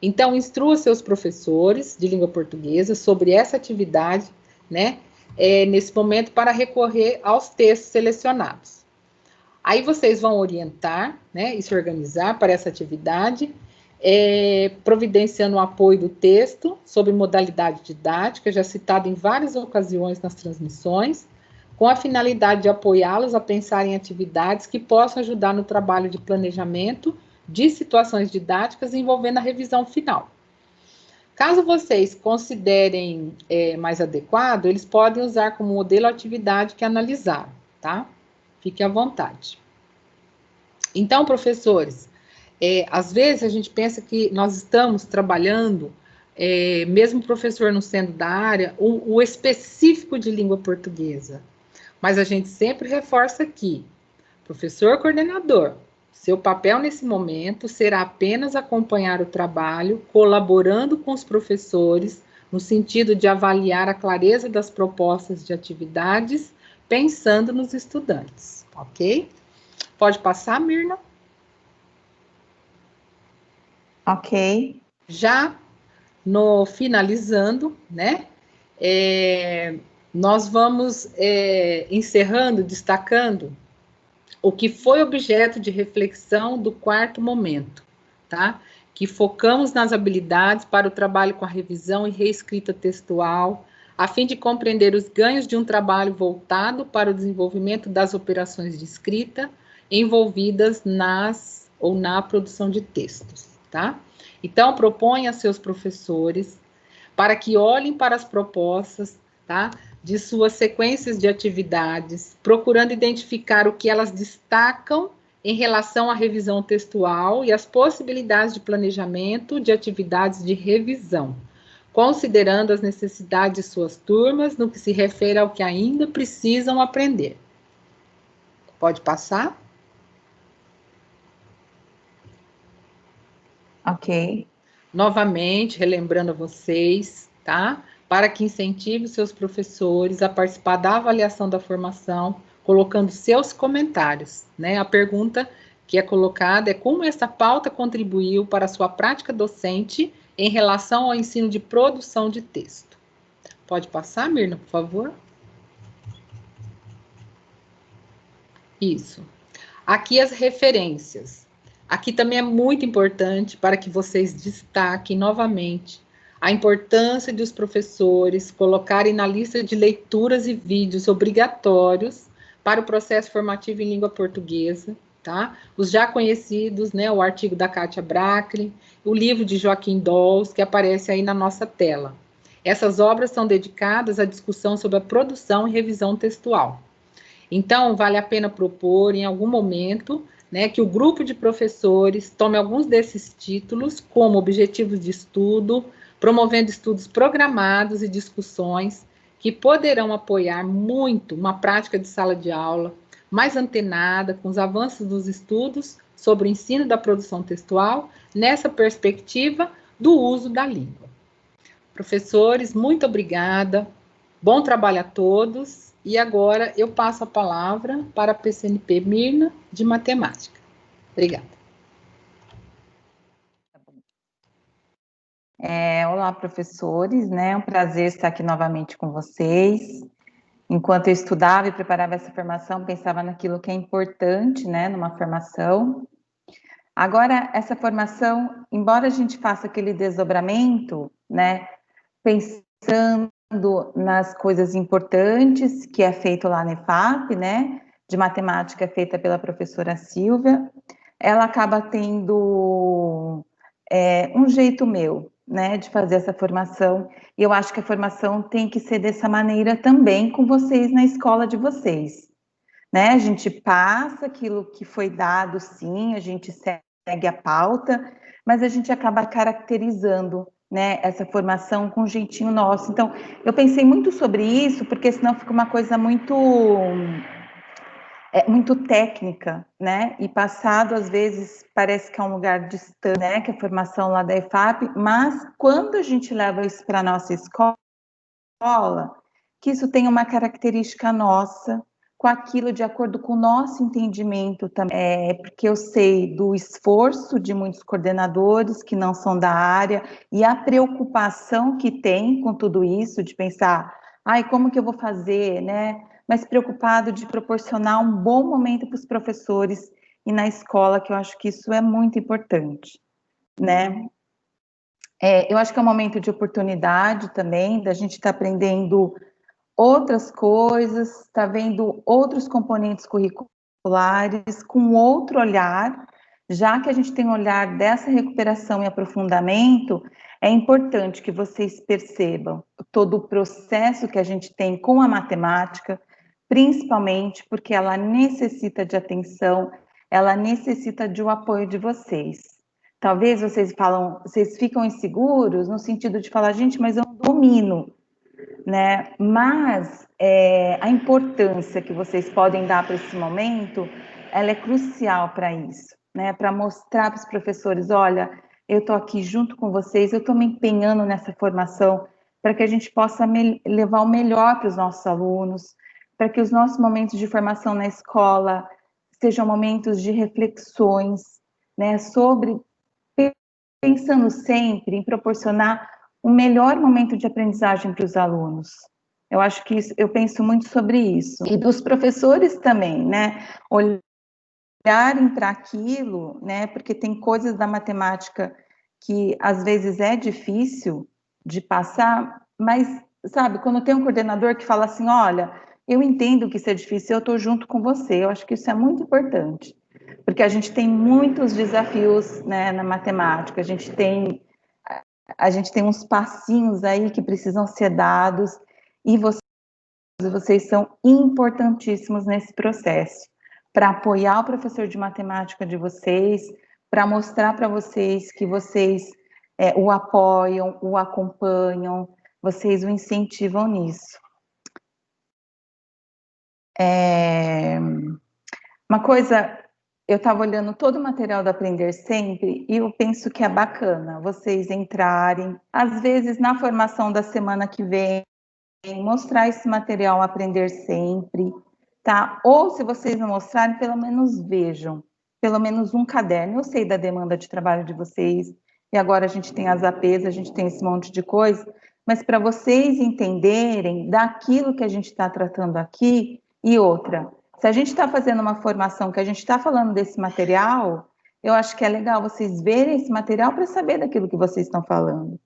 Então, instrua seus professores de língua portuguesa sobre essa atividade, né, nesse momento, para recorrer aos textos selecionados. Aí vocês vão orientar, né, e se organizar para essa atividade, providenciando o apoio do texto sobre modalidade didática, já citado em várias ocasiões nas transmissões, com a finalidade de apoiá-los a pensar em atividades que possam ajudar no trabalho de planejamento de situações didáticas envolvendo a revisão final. Caso vocês considerem mais adequado, eles podem usar como modelo a atividade que analisaram, tá? Fique à vontade. Então, professores, às vezes a gente pensa que nós estamos trabalhando, mesmo o professor não sendo da área, o específico de língua portuguesa. Mas a gente sempre reforça aqui, professor coordenador, seu papel nesse momento será apenas acompanhar o trabalho, colaborando com os professores, no sentido de avaliar a clareza das propostas de atividades, pensando nos estudantes, ok? Pode passar, Mirna? Ok. Já no finalizando, né? Nós vamos encerrando, destacando o que foi objeto de reflexão do quarto momento, tá? Que focamos nas habilidades para o trabalho com a revisão e reescrita textual, a fim de compreender os ganhos de um trabalho voltado para o desenvolvimento das operações de escrita envolvidas nas ou na produção de textos, tá? Então, propõe a seus professores para que olhem para as propostas, tá? De suas sequências de atividades, procurando identificar o que elas destacam em relação à revisão textual e as possibilidades de planejamento de atividades de revisão, considerando as necessidades de suas turmas no que se refere ao que ainda precisam aprender. Pode passar? Ok. Novamente, relembrando a vocês, tá? Para que incentive os seus professores a participar da avaliação da formação, colocando seus comentários, né? A pergunta que é colocada é como essa pauta contribuiu para a sua prática docente em relação ao ensino de produção de texto. Pode passar, Mirna, por favor? Isso. Aqui as referências. Aqui também é muito importante para que vocês destaquem novamente a importância de os professores colocarem na lista de leituras e vídeos obrigatórios para o processo formativo em língua portuguesa, tá? Os já conhecidos, né, o artigo da Kátia Bracklin, o livro de Joaquim Dolls, que aparece aí na nossa tela. Essas obras são dedicadas à discussão sobre a produção e revisão textual. Então, vale a pena propor, em algum momento, né, que o grupo de professores tome alguns desses títulos como objetivos de estudo, promovendo estudos programados e discussões que poderão apoiar muito uma prática de sala de aula mais antenada com os avanços dos estudos sobre o ensino da produção textual, nessa perspectiva do uso da língua. Professores, muito obrigada. Bom trabalho a todos. E agora eu passo a palavra para a PCNP Mirna, de Matemática. Obrigada. Olá, professores, né? É um prazer estar aqui novamente com vocês. Enquanto eu estudava e preparava essa formação, pensava naquilo que é importante, né, numa formação. Agora, essa formação, embora a gente faça aquele desdobramento, né, pensando nas coisas importantes que é feito lá na EFAP, né, de matemática feita pela professora Silvia, ela acaba tendo um jeito meu, né, de fazer essa formação, e eu acho que a formação tem que ser dessa maneira também com vocês na escola de vocês, né, a gente passa aquilo que foi dado, sim, a gente segue a pauta, mas a gente acaba caracterizando, né, essa formação com um jeitinho nosso. Então, eu pensei muito sobre isso, porque senão fica uma coisa muito técnica, né? E passado, às vezes, parece que é um lugar distante, né? Que é a formação lá da EFAP, mas quando a gente leva isso para a nossa escola, que isso tem uma característica nossa, com aquilo de acordo com o nosso entendimento também, porque eu sei do esforço de muitos coordenadores que não são da área e a preocupação que tem com tudo isso, de pensar, como que eu vou fazer, né? Mas preocupado de proporcionar um bom momento para os professores e na escola, que eu acho que isso é muito importante, né? Eu acho que é um momento de oportunidade também, da gente estar aprendendo outras coisas, está vendo outros componentes curriculares com outro olhar, já que a gente tem um olhar dessa recuperação e aprofundamento, é importante que vocês percebam todo o processo que a gente tem com a matemática, principalmente porque ela necessita de atenção, ela necessita de um apoio de vocês. Talvez vocês ficam inseguros no sentido de falar, gente, mas eu não domino, né? Mas a importância que vocês podem dar para esse momento, ela é crucial para isso, né? Para mostrar para os professores, olha, eu estou aqui junto com vocês, eu estou me empenhando nessa formação para que a gente possa levar o melhor para os nossos alunos, para que os nossos momentos de formação na escola sejam momentos de reflexões, né? Sobre pensando sempre em proporcionar um melhor momento de aprendizagem para os alunos. Eu acho que eu penso muito sobre isso. E dos professores também, né? Olharem para aquilo, né? Porque tem coisas da matemática que às vezes é difícil de passar, mas, sabe, quando tem um coordenador que fala assim, olha, eu entendo que isso é difícil, eu estou junto com você, eu acho que isso é muito importante, porque a gente tem muitos desafios, né, na matemática, a gente tem uns passinhos aí que precisam ser dados, e vocês são importantíssimos nesse processo, para apoiar o professor de matemática de vocês, para mostrar para vocês que vocês o apoiam, o acompanham, vocês o incentivam nisso. Uma coisa, eu estava olhando todo o material do Aprender Sempre e eu penso que é bacana vocês entrarem, às vezes na formação da semana que vem, mostrar esse material Aprender Sempre, tá? Ou se vocês não mostrarem, pelo menos vejam, pelo menos um caderno. Eu sei da demanda de trabalho de vocês, e agora a gente tem as APs, a gente tem esse monte de coisa, mas para vocês entenderem daquilo que a gente está tratando aqui, e outra, se a gente está fazendo uma formação que a gente está falando desse material, eu acho que é legal vocês verem esse material para saber daquilo que vocês estão falando,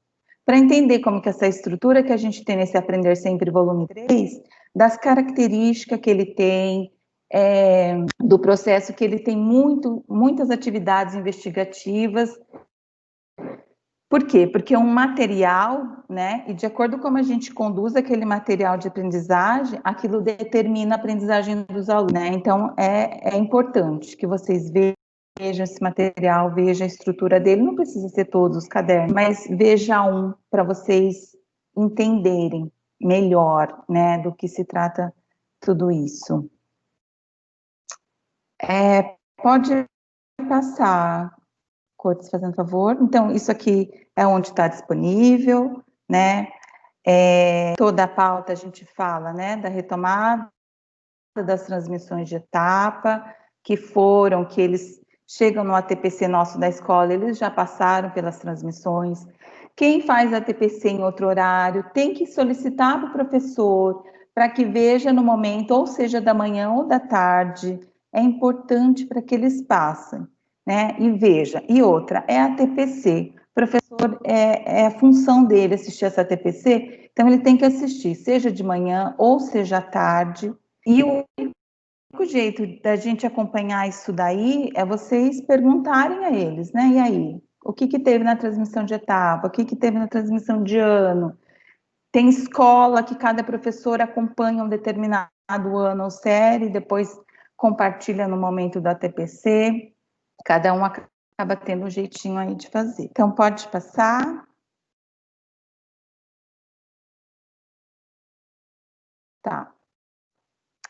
para entender como que essa estrutura que a gente tem nesse Aprender Sempre volume 3, das características que ele tem, do processo que ele tem muitas atividades investigativas. Por quê? Porque é um material, né, e de acordo com como a gente conduz aquele material de aprendizagem, aquilo determina a aprendizagem dos alunos, né? Então, é importante que vocês vejam esse material, vejam a estrutura dele, não precisa ser todos os cadernos, mas veja um para vocês entenderem melhor, né, do que se trata tudo isso. Pode passar, Cortes, fazendo favor. Então, isso aqui é onde está disponível, né? Toda a pauta a gente fala, né, da retomada das transmissões de etapa, que eles chegam no ATPC nosso da escola, eles já passaram pelas transmissões. Quem faz ATPC em outro horário tem que solicitar para o professor para que veja no momento, ou seja, da manhã ou da tarde. É importante para que eles passem, né? E veja. E outra, é a ATPC. O professor, é a função dele assistir essa ATPC, então ele tem que assistir, seja de manhã ou seja à tarde. E o único jeito da gente acompanhar isso daí é vocês perguntarem a eles, né? E aí, o que teve na transmissão de etapa? O que teve na transmissão de ano? Tem escola que cada professor acompanha um determinado ano ou série, depois compartilha no momento da TPC. Cada um acaba tendo um jeitinho aí de fazer. Então, pode passar. Tá.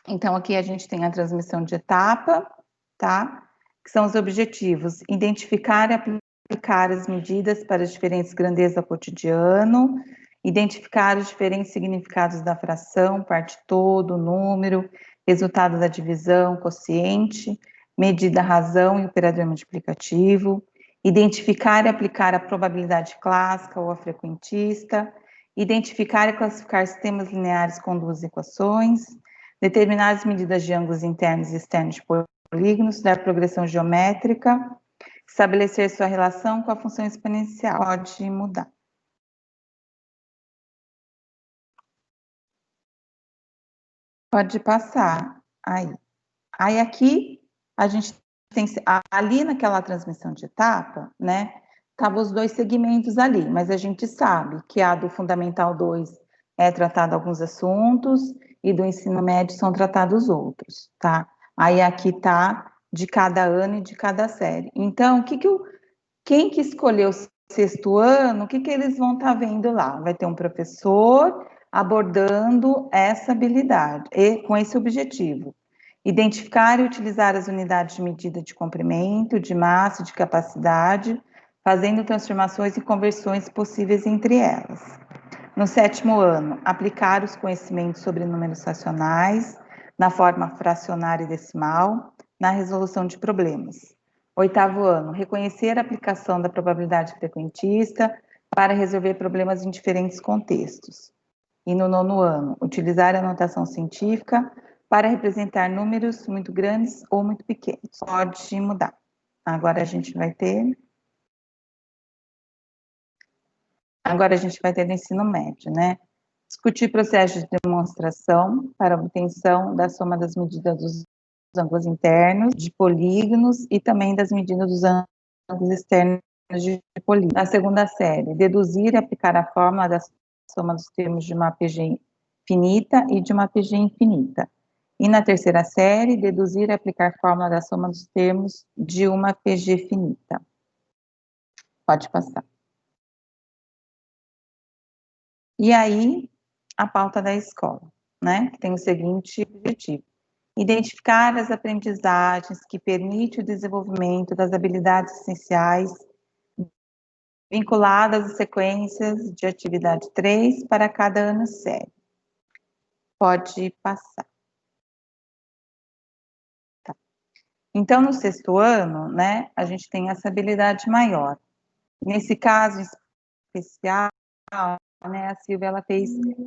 Então, aqui a gente tem a transmissão de etapa, tá? Que são os objetivos: identificar e aplicar as medidas para as diferentes grandezas do cotidiano, identificar os diferentes significados da fração, parte todo, número, resultado da divisão, quociente, medida razão e operador multiplicativo, identificar e aplicar a probabilidade clássica ou a frequentista, identificar e classificar sistemas lineares com duas equações, determinar as medidas de ângulos internos e externos de polígonos, dar progressão geométrica, estabelecer sua relação com a função exponencial. Pode mudar. Pode passar. Aí aqui a gente tem, ali naquela transmissão de etapa, né, estavam os 2 segmentos ali, mas a gente sabe que a do Fundamental 2 é tratado alguns assuntos e do ensino médio são tratados outros, tá? Aí aqui tá de cada ano e de cada série. Então, quem que escolheu o 6º ano, o que eles vão estar vendo lá? Vai ter um professor abordando essa habilidade, e com esse objetivo. Identificar e utilizar as unidades de medida de comprimento, de massa e de capacidade, fazendo transformações e conversões possíveis entre elas. No 7º ano, aplicar os conhecimentos sobre números racionais, na forma fracionária e decimal, na resolução de problemas. 8º ano, reconhecer a aplicação da probabilidade frequentista para resolver problemas em diferentes contextos. E no 9º ano, utilizar a notação científica para representar números muito grandes ou muito pequenos. Pode mudar. Agora a gente vai ter no ensino médio, né? Discutir processos de demonstração para obtenção da soma das medidas dos ângulos internos de polígonos e também das medidas dos ângulos externos de polígonos. Na 2ª série, deduzir e aplicar a fórmula da soma dos termos de uma PG finita e de uma PG infinita. E na 3ª série, deduzir e aplicar a fórmula da soma dos termos de uma PG finita. Pode passar. E aí, a pauta da escola, né? Que tem o seguinte objetivo: identificar as aprendizagens que permitem o desenvolvimento das habilidades essenciais vinculadas às sequências de atividade 3 para cada ano série. Pode passar. Tá. Então, no 6º ano, né, a gente tem essa habilidade maior. Nesse caso especial, né, a Silvia,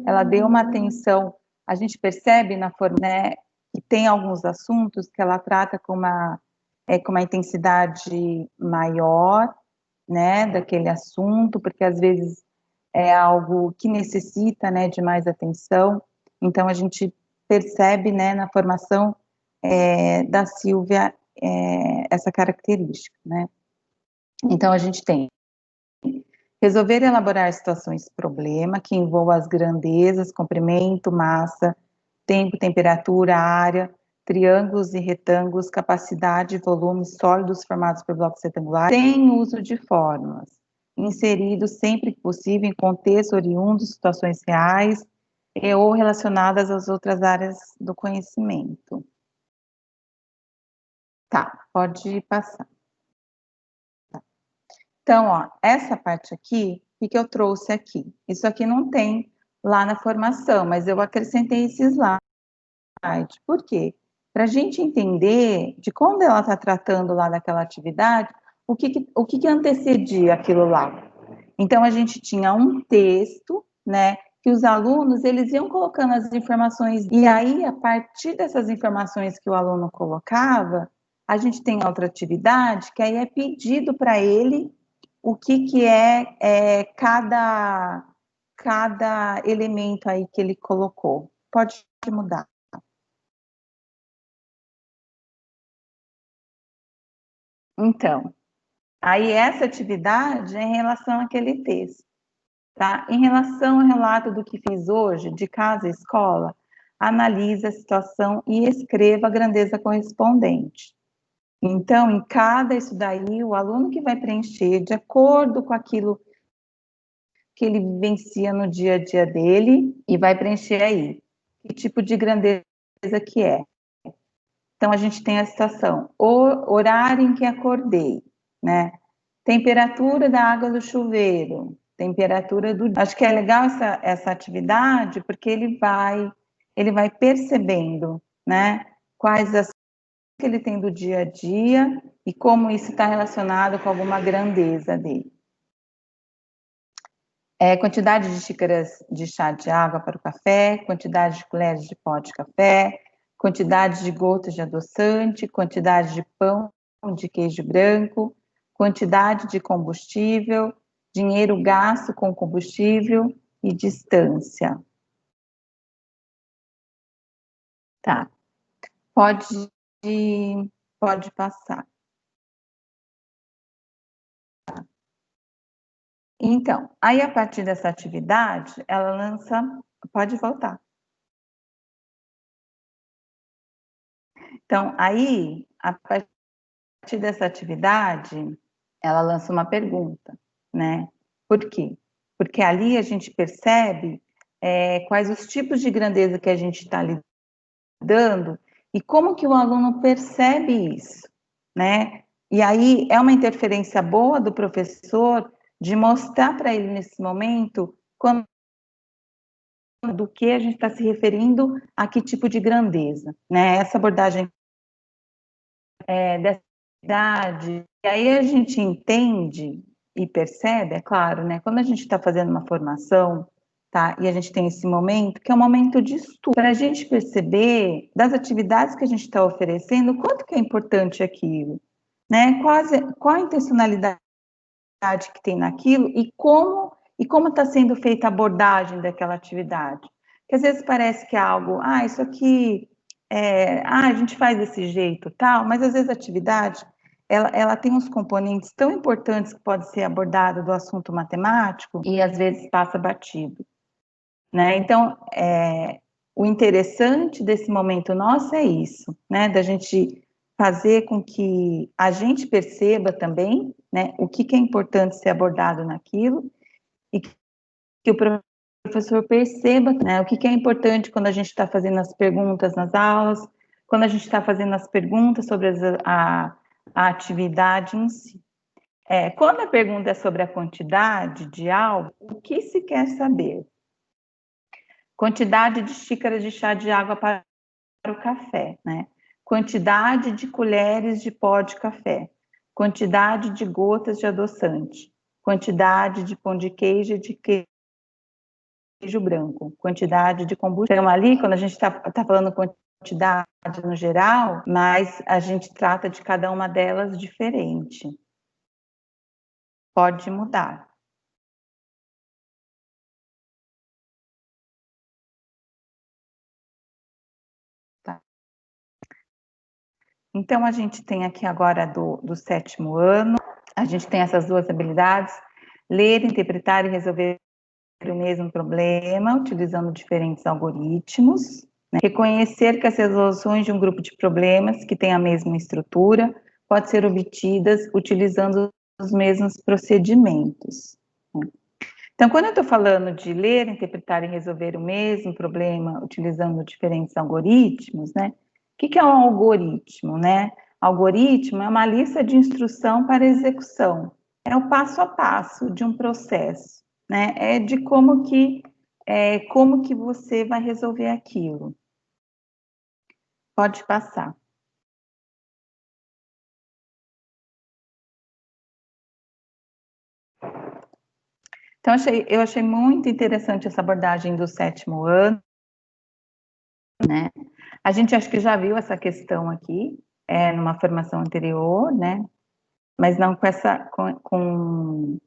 ela deu uma atenção, a gente percebe na forma, né, que tem alguns assuntos que ela trata com uma intensidade maior, né, daquele assunto, porque às vezes é algo que necessita, né, de mais atenção. Então a gente percebe, né, na formação da Silvia essa característica, né. Então a gente tem resolver e elaborar situações problema que envolvam as grandezas, comprimento, massa, tempo, temperatura, área, triângulos e retângulos, capacidade, volume, sólidos formados por blocos retangulares, sem uso de fórmulas, inseridos sempre que possível em contexto oriundo, situações reais e ou relacionadas às outras áreas do conhecimento. Tá, pode passar. Tá. Então, ó, essa parte aqui, o que eu trouxe aqui? Isso aqui não tem lá na formação, mas eu acrescentei esse slide. Por quê? Para a gente entender de quando ela está tratando lá daquela atividade, o que antecedia aquilo lá. Então, a gente tinha um texto, né, que os alunos, eles iam colocando as informações, e aí, a partir dessas informações que o aluno colocava, a gente tem outra atividade, que aí é pedido para ele o que é cada elemento aí que ele colocou. Pode mudar. Então, aí essa atividade é em relação àquele texto, tá? Em relação ao relato do que fiz hoje, de casa à escola, analise a situação e escreva a grandeza correspondente. Então, em isso daí, o aluno que vai preencher de acordo com aquilo que ele vivencia no dia a dia dele e vai preencher aí. Que tipo de grandeza que é? Então, a gente tem a situação, o horário em que acordei, né? Temperatura da água do chuveiro, temperatura do... Acho que é legal essa atividade, porque ele vai percebendo, né? Quais as que ele tem do dia a dia e como isso está relacionado com alguma grandeza dele. Quantidade de xícaras de chá de água para o café, quantidade de colheres de pó de café, quantidade de gotas de adoçante, quantidade de pão de queijo branco, quantidade de combustível, dinheiro gasto com combustível e distância. Tá. Pode passar. Então, aí a partir dessa atividade, ela lança... Pode voltar. Então, aí, a partir dessa atividade, ela lança uma pergunta, né? Por quê? Porque ali a gente percebe quais os tipos de grandeza que a gente está lidando e como que o aluno percebe isso, né? E aí é uma interferência boa do professor de mostrar para ele nesse momento do que a gente está se referindo a que tipo de grandeza, né? Essa abordagem dessa idade, e aí a gente entende e percebe, é claro, né? Quando a gente está fazendo uma formação, tá? E a gente tem esse momento, que é um momento de estudo, para a gente perceber das atividades que a gente está oferecendo, quanto que é importante aquilo, né? Qual a intencionalidade que tem naquilo e como está sendo feita a abordagem daquela atividade. Porque às vezes parece que é algo, isso aqui a gente faz desse jeito, tal, mas às vezes a atividade ela tem uns componentes tão importantes que pode ser abordado do assunto matemático e às vezes passa batido, né? Então, o interessante desse momento nosso é isso, né? Da gente fazer com que a gente perceba também, né, o que é importante ser abordado naquilo e que o professor perceba, né, o que é importante quando a gente está fazendo as perguntas nas aulas, quando a gente está fazendo as perguntas sobre a atividade em si. Quando a pergunta é sobre a quantidade de algo, o que se quer saber? Quantidade de xícaras de chá de água para o café, né? Quantidade de colheres de pó de café, quantidade de gotas de adoçante, quantidade de pão de queijo e de queijo branco, quantidade de combustível. Então, ali, quando a gente está falando quantidade no geral, mas a gente trata de cada uma delas diferente. Pode mudar. Tá. Então, a gente tem aqui agora do 7º ano, a gente tem essas duas habilidades, ler, interpretar e resolver o mesmo problema, utilizando diferentes algoritmos, né? Reconhecer que as resoluções de um grupo de problemas que tem a mesma estrutura podem ser obtidas utilizando os mesmos procedimentos, né? Então, quando eu estou falando de ler, interpretar e resolver o mesmo problema utilizando diferentes algoritmos, né? O que é um algoritmo, né? Algoritmo é uma lista de instrução para execução, é o passo a passo de um processo, né? É de como que você vai resolver aquilo. Pode passar. Então, eu achei muito interessante essa abordagem do 7º ano, né? A gente acho que já viu essa questão aqui, numa formação anterior, né? Mas não com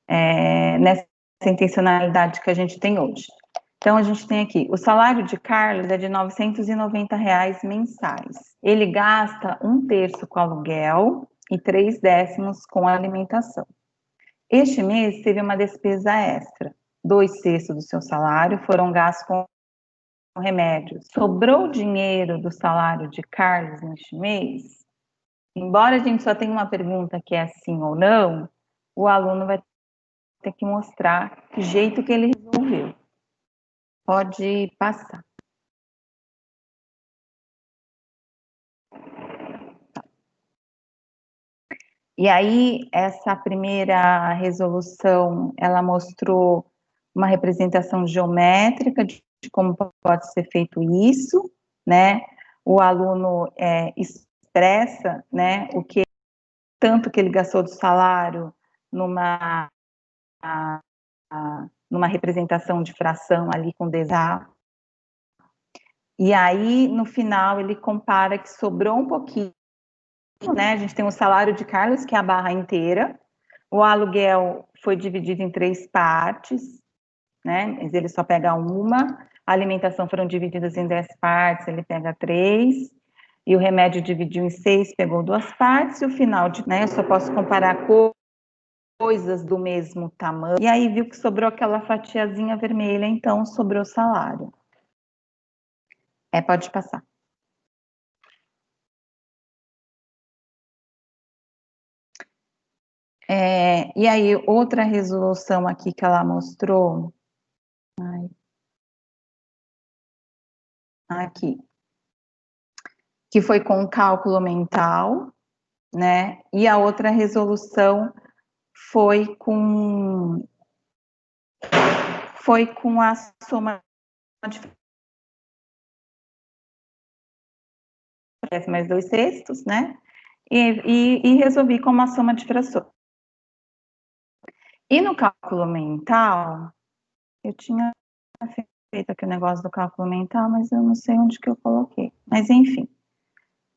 nessa intencionalidade que a gente tem hoje. Então, a gente tem aqui, o salário de Carlos é de R$ 990 mensais. Ele gasta 1/3 com aluguel e 3/10 com alimentação. Este mês teve uma despesa extra. 2/6 do seu salário foram gastos com remédios. Sobrou dinheiro do salário de Carlos neste mês? Embora a gente só tenha uma pergunta que é sim ou não, o aluno vai ter que mostrar que jeito que ele resolveu. Pode passar. E aí, essa primeira resolução, ela mostrou uma representação geométrica de como pode ser feito isso, né? O aluno expressa, né, tanto que ele gastou do salário numa representação de fração ali com desar. E aí, no final, ele compara que sobrou um pouquinho, né? A gente tem o salário de Carlos, que é a barra inteira, o aluguel foi dividido em 3 partes, né? Mas ele só pega uma, a alimentação foram divididas em 10 partes, ele pega 3, e o remédio dividiu em 6, pegou 2 partes, e o final, né? Eu só posso comparar coisas do mesmo tamanho. E aí viu que sobrou aquela fatiazinha vermelha, então sobrou salário. Pode passar. E aí, outra resolução aqui que ela mostrou. Aqui. Que foi com cálculo mental, né? E a outra resolução foi com a soma de mais 2/6, né? E resolvi com uma soma de frações. E no cálculo mental, eu tinha feito aqui o negócio do cálculo mental, mas eu não sei onde que eu coloquei. Mas, enfim.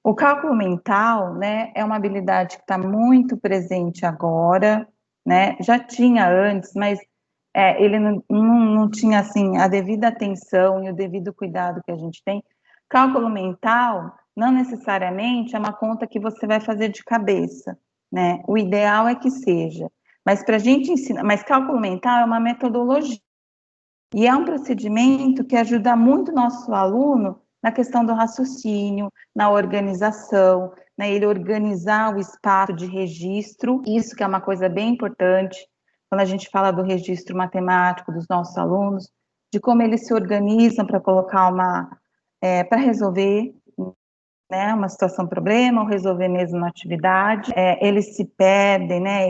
O cálculo mental, né, é uma habilidade que está muito presente agora, né? Já tinha antes, mas ele não tinha, assim, a devida atenção e o devido cuidado que a gente tem. Cálculo mental não necessariamente é uma conta que você vai fazer de cabeça, né? O ideal é que seja. Mas para a gente ensinar, mas cálculo mental é uma metodologia. E é um procedimento que ajuda muito o nosso aluno na questão do raciocínio, na organização, né? Ele organizar o espaço de registro, isso que é uma coisa bem importante, quando a gente fala do registro matemático dos nossos alunos, de como eles se organizam para colocar para resolver, né, uma situação, problema, ou resolver mesmo uma atividade, eles se perdem, né,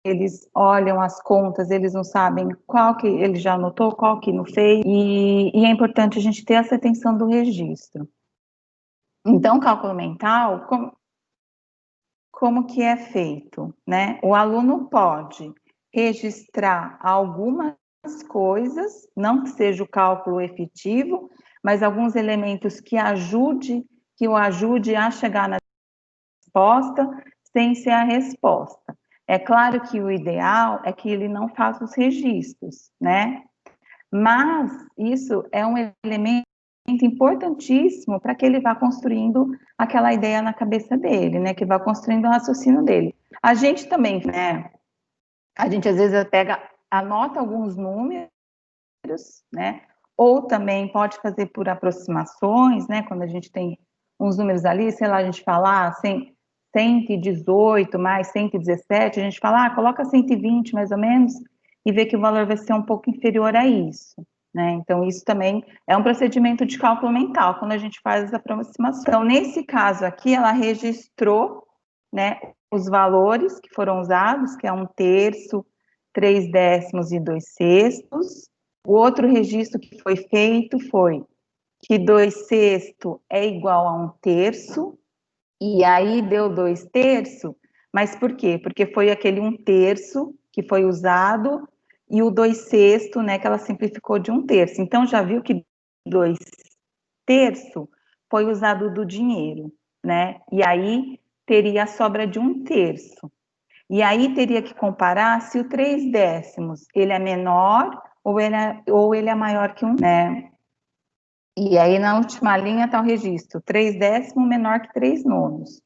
eles olham as contas, eles não sabem qual que ele já anotou, qual que não fez, e é importante a gente ter essa atenção do registro. Então, cálculo mental, como que é feito, né? O aluno pode registrar algumas coisas, não que seja o cálculo efetivo, mas alguns elementos que o ajude a chegar na resposta, sem ser a resposta. É claro que o ideal é que ele não faça os registros, né? Mas isso é um elemento importantíssimo para que ele vá construindo aquela ideia na cabeça dele, né? Que vá construindo o raciocínio dele. A gente também, né? A gente às vezes anota alguns números, né? Ou também pode fazer por aproximações, né? Quando a gente tem uns números ali, sei lá, a gente fala 118 mais 117, a gente fala, coloca 120 mais ou menos, e vê que o valor vai ser um pouco inferior a isso, né? Então, isso também é um procedimento de cálculo mental, quando a gente faz essa aproximação. Então, nesse caso aqui, ela registrou, né, os valores que foram usados, que é 1/3, 3/10 e 2/6. O outro registro que foi feito foi que 2/6 é igual a 1/3, e aí deu 2/3, mas por quê? Porque foi aquele 1/3 que foi usado, e o 2/6, né, que ela simplificou de 1/3. Então, já viu que 2/3 foi usado do dinheiro, né? E aí teria a sobra de 1/3. E aí teria que comparar se o 3/10 ele é menor ou ele é maior que 1, né? E aí na última linha está o registro, 3/10 menor que 3/9.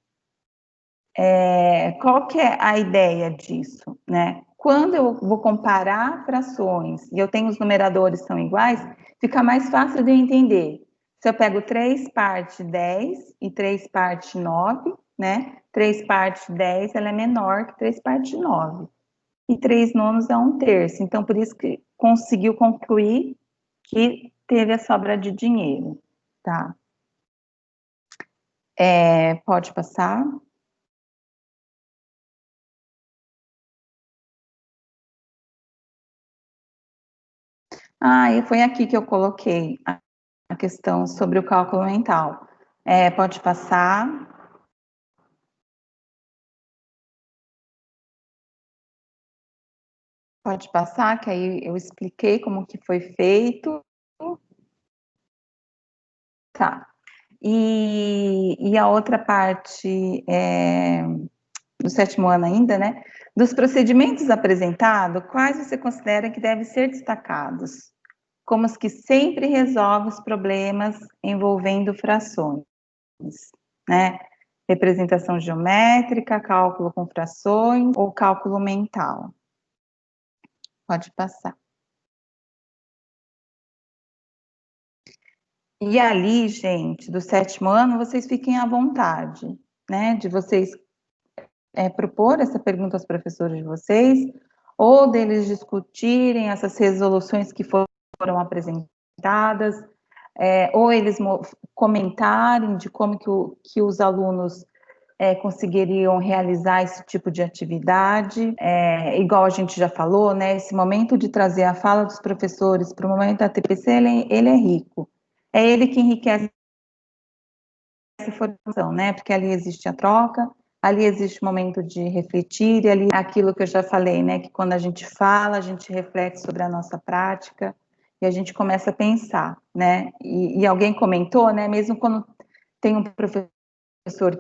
Qual que é a ideia disso, né? Quando eu vou comparar frações e eu tenho os numeradores são iguais, fica mais fácil de entender. Se eu pego 3 parte 10 e 3 parte 9, né? 3 parte 10 ela é menor que 3 parte 9. E 3/9 é 1/3. Então, por isso que conseguiu concluir que teve a sobra de dinheiro, tá? Pode passar. E foi aqui que eu coloquei a questão sobre o cálculo mental. Pode passar. Pode passar, que aí eu expliquei como que foi feito. Tá. E a outra parte do 7º ano ainda, né? Dos procedimentos apresentados, quais você considera que devem ser destacados? Como os que sempre resolvem os problemas envolvendo frações, né? Representação geométrica, cálculo com frações ou cálculo mental? Pode passar. E ali, gente, do 7º ano, vocês fiquem à vontade, né, de vocês propor essa pergunta aos professores de vocês, ou deles discutirem essas resoluções que foram apresentadas, ou eles comentarem de como que os alunos conseguiriam realizar esse tipo de atividade, igual a gente já falou, né, esse momento de trazer a fala dos professores para o momento da TPC, ele é rico, é ele que enriquece essa informação, né, porque ali existe a troca, ali existe o momento de refletir, e ali aquilo que eu já falei, né, que quando a gente fala, a gente reflete sobre a nossa prática, e a gente começa a pensar, né, e alguém comentou, né, mesmo quando tem um professor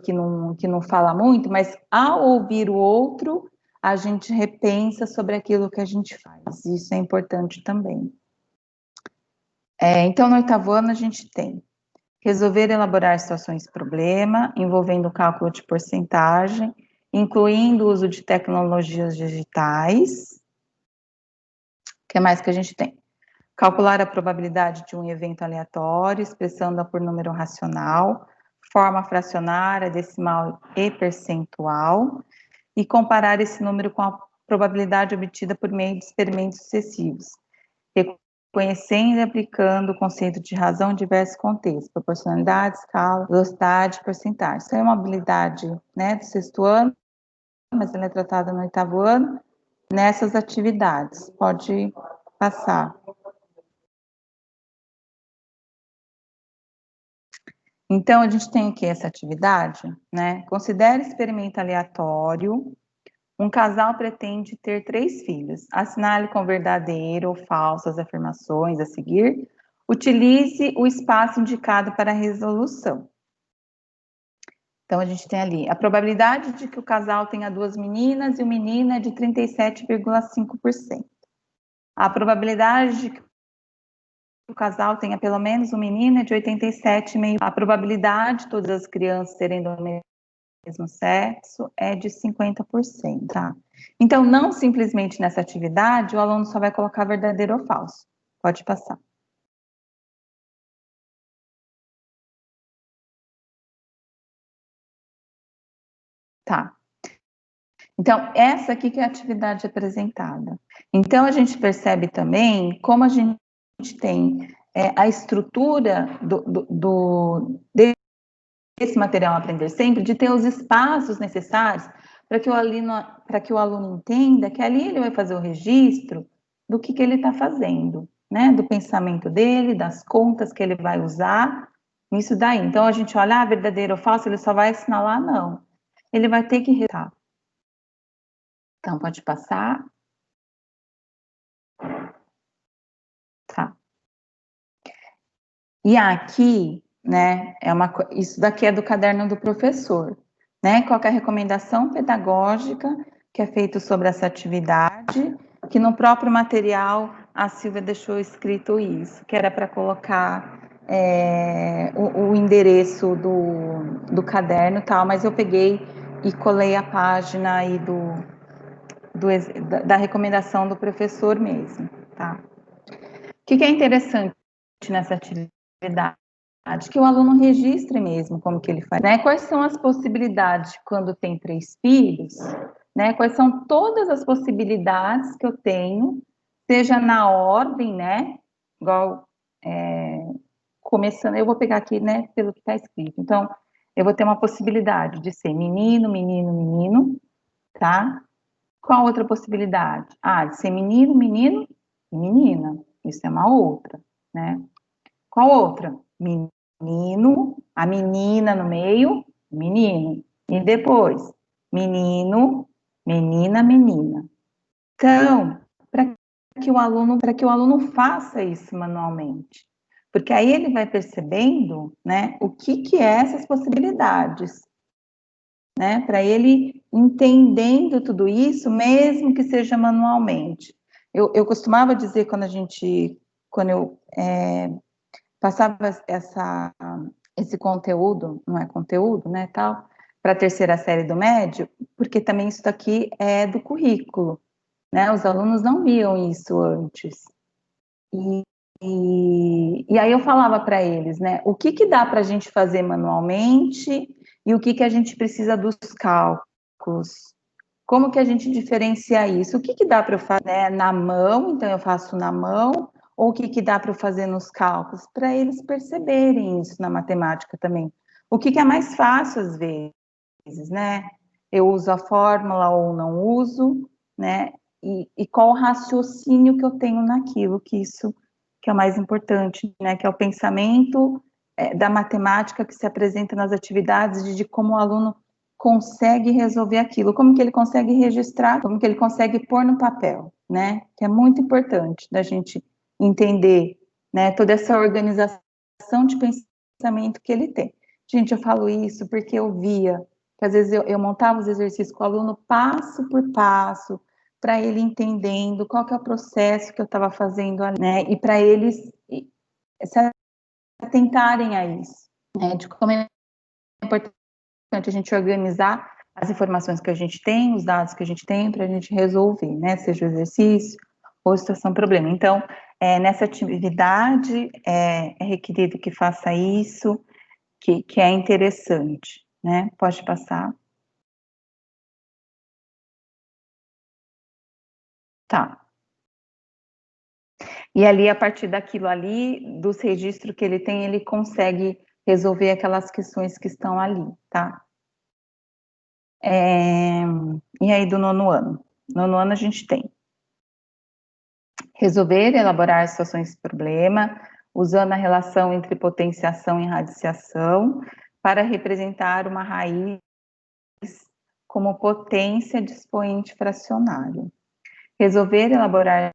que não fala muito, mas ao ouvir o outro, a gente repensa sobre aquilo que a gente faz, isso é importante também. Então, no 8º ano, a gente tem resolver e elaborar situações problema, envolvendo o cálculo de porcentagem, incluindo o uso de tecnologias digitais. O que mais que a gente tem? Calcular a probabilidade de um evento aleatório, expressando-a por número racional, forma fracionária, decimal e percentual, e comparar esse número com a probabilidade obtida por meio de experimentos sucessivos, conhecendo e aplicando o conceito de razão em diversos contextos, proporcionalidade, escala, velocidade, porcentagem. Isso é uma habilidade, né, do 6º ano, mas ela é tratada no 8º ano, nessas atividades. Pode passar. Então, a gente tem aqui essa atividade, né? Considere experimento aleatório. Um casal pretende ter 3 filhos. Assinale com verdadeiro ou falso as afirmações a seguir. Utilize o espaço indicado para a resolução. Então, a gente tem ali a probabilidade de que o casal tenha 2 meninas e um menino é de 37,5%. A probabilidade de que o casal tenha pelo menos um menino é de 87,5%. A probabilidade de todas as crianças serem do mesmo sexo é de 50%, tá? Então, não simplesmente nessa atividade, o aluno só vai colocar verdadeiro ou falso. Pode passar. Tá. Então, essa aqui que é a atividade apresentada. Então, a gente percebe também como a gente tem a estrutura desse material Aprender Sempre, de ter os espaços necessários para que o aluno entenda que ali ele vai fazer o registro do que ele está fazendo, né? Do pensamento dele, das contas que ele vai usar, isso daí. Então, a gente olha, verdadeiro ou falso, ele só vai assinalar, não. Ele vai ter que retar. Então, pode passar. Tá. E aqui, né, isso daqui é do caderno do professor, né? Qual que é a recomendação pedagógica que é feita sobre essa atividade, que no próprio material a Silvia deixou escrito isso, que era para colocar o endereço do caderno e tal, mas eu peguei e colei a página aí da recomendação do professor mesmo, tá? O que é interessante nessa atividade? Que o aluno registre mesmo como que ele faz, né? Quais são as possibilidades quando tem 3 filhos, né? Quais são todas as possibilidades que eu tenho, seja na ordem, né? Igual, começando, eu vou pegar aqui, né, pelo que está escrito. Então, eu vou ter uma possibilidade de ser menino, menino, menino, tá? Qual outra possibilidade? De ser menino, menino e menina. Isso é uma outra, né? Qual outra? Menino, a menina no meio, menino. E depois, menino, menina, menina. Então, para que o aluno faça isso manualmente. Porque aí ele vai percebendo, né, o que é essas possibilidades, né, para ele entendendo tudo isso, mesmo que seja manualmente. Eu costumava dizer quando eu passava esse conteúdo, não é conteúdo, né, tal, para a terceira série do médio, porque também isso daqui é do currículo, né? Os alunos não viam isso antes. E aí eu falava para eles, né? O que dá para a gente fazer manualmente e o que a gente precisa dos cálculos? Como que a gente diferencia isso? O que dá para eu fazer, né, na mão, então eu faço na mão, ou o que dá para eu fazer nos cálculos? Para eles perceberem isso na matemática também. O que é mais fácil às vezes, né? Eu uso a fórmula ou não uso, né? E qual o raciocínio que eu tenho naquilo, que isso que é o mais importante, né? Que é o pensamento da matemática que se apresenta nas atividades, de como o aluno consegue resolver aquilo, como que ele consegue registrar, como que ele consegue pôr no papel, né? Que é muito importante da gente entender, né? Toda essa organização de pensamento que ele tem. Gente, eu falo isso porque eu via que às vezes eu montava os exercícios com o aluno passo por passo, para ele entendendo qual que é o processo que eu estava fazendo, né? E para eles se atentarem a isso, né? De como é importante a gente organizar as informações que a gente tem, os dados que a gente tem, para a gente resolver, né? Seja o exercício ou situação problema. Então, nessa atividade, é requerido que faça isso, que é interessante, né? Pode passar. Tá. E ali, a partir daquilo ali, dos registros que ele tem, ele consegue resolver aquelas questões que estão ali, tá? E aí, do nono ano? Nono ano a gente tem resolver, elaborar situações de problema, usando a relação entre potenciação e radiciação, para representar uma raiz como potência de expoente fracionário. Resolver, elaborar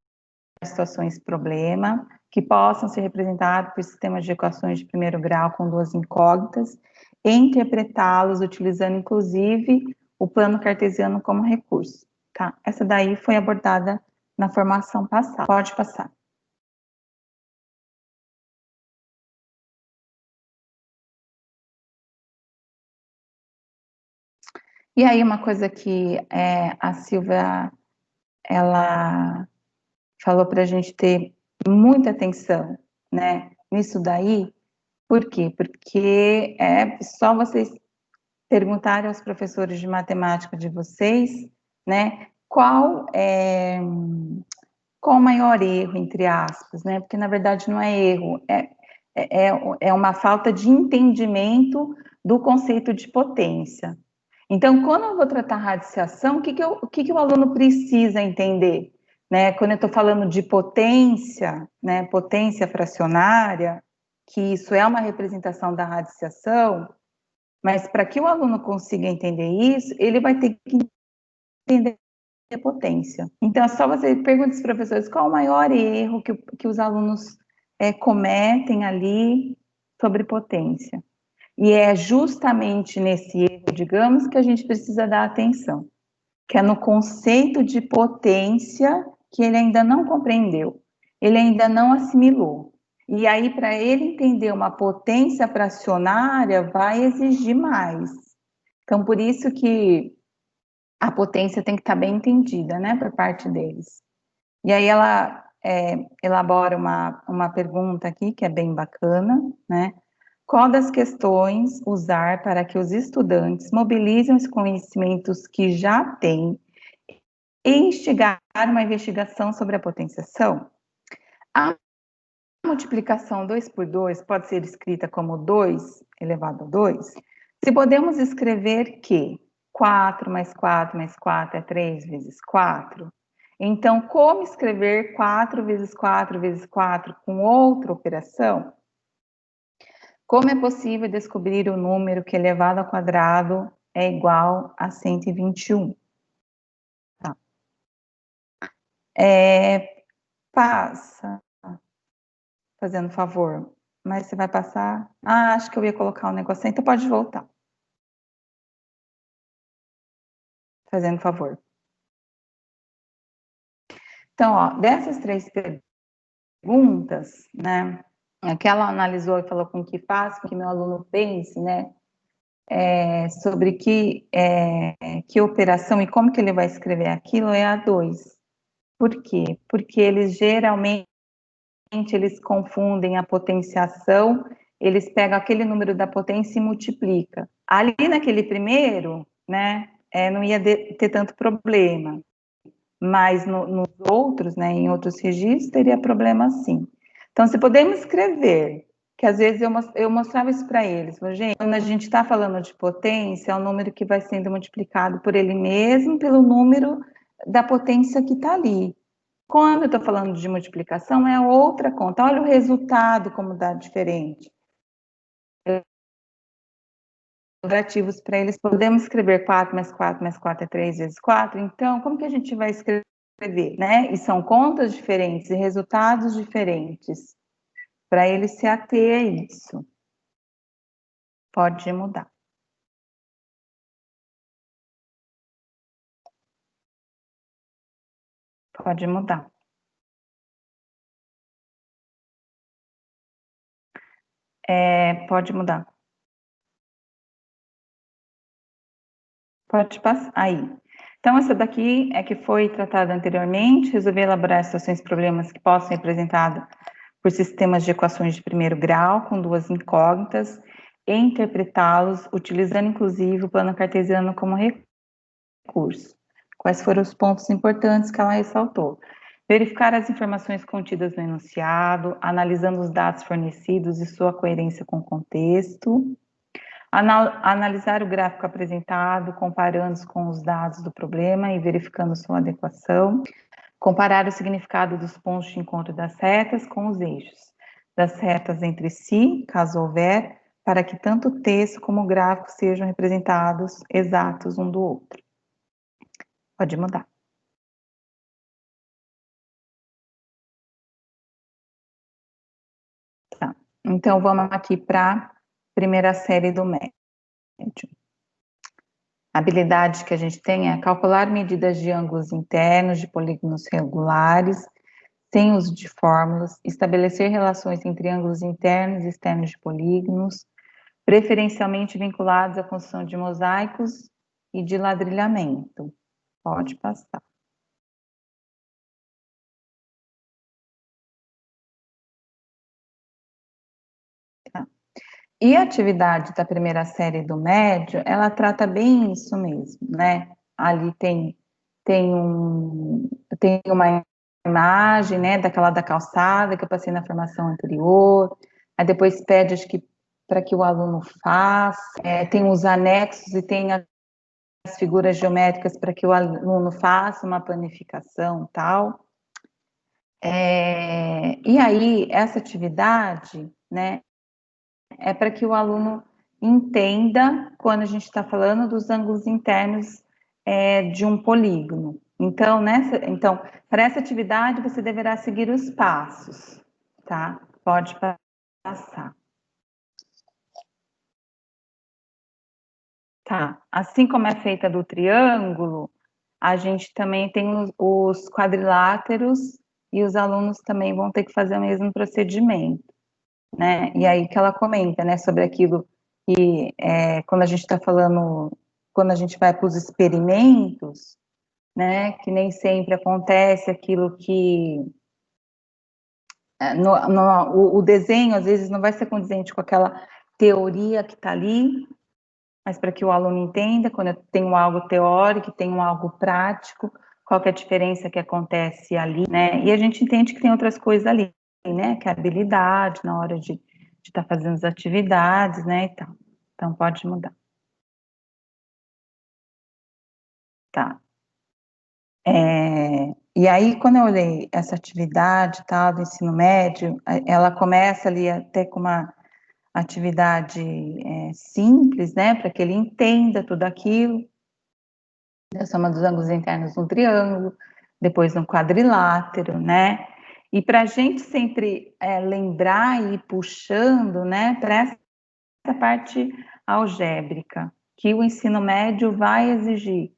situações problema, que possam ser representadas por sistemas de equações de primeiro grau com duas incógnitas, e interpretá-los utilizando, inclusive, o plano cartesiano como recurso. Tá? Essa daí foi abordada na formação passada. Pode passar. E aí, uma coisa que a Silvia, ela falou para a gente ter muita atenção, né, nisso daí. Por quê? Porque é só vocês perguntarem aos professores de matemática de vocês, né, qual o maior erro, entre aspas, né, porque na verdade não é erro, é uma falta de entendimento do conceito de potência. Então, quando eu vou tratar radiciação, o que o aluno precisa entender? Né? Quando eu estou falando de potência, né, potência fracionária, que isso é uma representação da radiciação, mas para que o aluno consiga entender isso, ele vai ter que entender a potência. Então, é só você perguntar aos professores qual o maior erro que os alunos cometem ali sobre potência. E é justamente nesse erro, digamos, que a gente precisa dar atenção, que é no conceito de potência que ele ainda não compreendeu, ele ainda não assimilou. E aí, para ele entender uma potência fracionária, vai exigir mais. Então, por isso que a potência tem que estar bem entendida, né, por parte deles. E aí ela elabora uma pergunta aqui, que é bem bacana, né? Qual das questões usar para que os estudantes mobilizem os conhecimentos que já têm e instigar uma investigação sobre a potenciação? A multiplicação 2 por 2 pode ser escrita como 2 elevado a 2, se podemos escrever que 4 mais 4 mais 4 é 3 vezes 4, então, como escrever 4 vezes 4 vezes 4 com outra operação? Como é possível descobrir o número que elevado ao quadrado é igual a 121? Tá. Passa, fazendo favor. Mas você vai passar? Ah, acho que eu ia colocar um negócio aí, então pode voltar. Fazendo favor. Então, ó, dessas 3 perguntas, né, que ela analisou e falou com que faça, com que meu aluno pense, né, sobre que operação e como que ele vai escrever aquilo é a 2. Por quê? Porque eles geralmente confundem a potenciação, eles pegam aquele número da potência e multiplica. Ali naquele primeiro, né, não ia ter tanto problema, mas nos outros, né, em outros registros, teria problema sim. Então, se podemos escrever, que às vezes eu mostrava isso para eles, gente, quando a gente está falando de potência, é um número que vai sendo multiplicado por ele mesmo, pelo número da potência que está ali. Quando eu estou falando de multiplicação, é outra conta. Olha o resultado, como dá diferente. Ativos para eles, podemos escrever 4 mais 4 mais 4 é 3 vezes 4. Então, como que a gente vai escrever, né? E são contas diferentes e resultados diferentes. Para ele se ater a isso. Pode mudar. Pode mudar. Pode mudar. Pode passar. Aí. Então, essa daqui é que foi tratada anteriormente, resolver elaborar situações e problemas que possam ser representados por sistemas de equações de primeiro grau, com duas incógnitas, e interpretá-los, utilizando inclusive o plano cartesiano como recurso. Quais foram os pontos importantes que ela ressaltou? Verificar as informações contidas no enunciado, analisando os dados fornecidos e sua coerência com o contexto, analisar o gráfico apresentado, comparando-os com os dados do problema e verificando sua adequação, comparar o significado dos pontos de encontro das retas com os eixos, das retas entre si, caso houver, para que tanto o texto como o gráfico sejam representados exatos um do outro. Pode mudar. Tá. Então, vamos aqui para a primeira série do médio. A habilidade que a gente tem é calcular medidas de ângulos internos de polígonos regulares, sem uso de fórmulas, estabelecer relações entre ângulos internos e externos de polígonos, preferencialmente vinculados à construção de mosaicos e de ladrilhamento. Pode passar. Tá. E a atividade da primeira série do médio, ela trata bem isso mesmo, né? Ali tem uma imagem, né, daquela da calçada que eu passei na formação anterior, aí depois pede, acho que, para que o aluno faça, tem os anexos e tem as figuras geométricas para que o aluno faça uma planificação e tal. E aí, essa atividade, né, é para que o aluno entenda quando a gente está falando dos ângulos internos de um polígono. Então, para essa atividade, você deverá seguir os passos, tá? Pode passar. Tá. Assim como é feita do triângulo, a gente também tem os quadriláteros e os alunos também vão ter que fazer o mesmo procedimento, né? E aí que ela comenta, né, sobre aquilo que quando a gente está falando, quando a gente vai para os experimentos, né, que nem sempre acontece aquilo que o desenho às vezes não vai ser condizente com aquela teoria que está ali, mas para que o aluno entenda, quando eu tenho algo teórico, tenho algo prático, qual que é a diferença que acontece ali, né? E a gente entende que tem outras coisas ali, né? Que é a habilidade na hora de estar fazendo as atividades, né? E tal. Então, pode mudar. Tá. E aí, quando eu olhei essa atividade, tal, do ensino médio, ela começa ali até com uma atividade simples, né, para que ele entenda tudo aquilo, a soma dos ângulos internos no triângulo, depois no quadrilátero, né, e para a gente sempre lembrar e ir puxando, né, para essa parte algébrica, que o ensino médio vai exigir,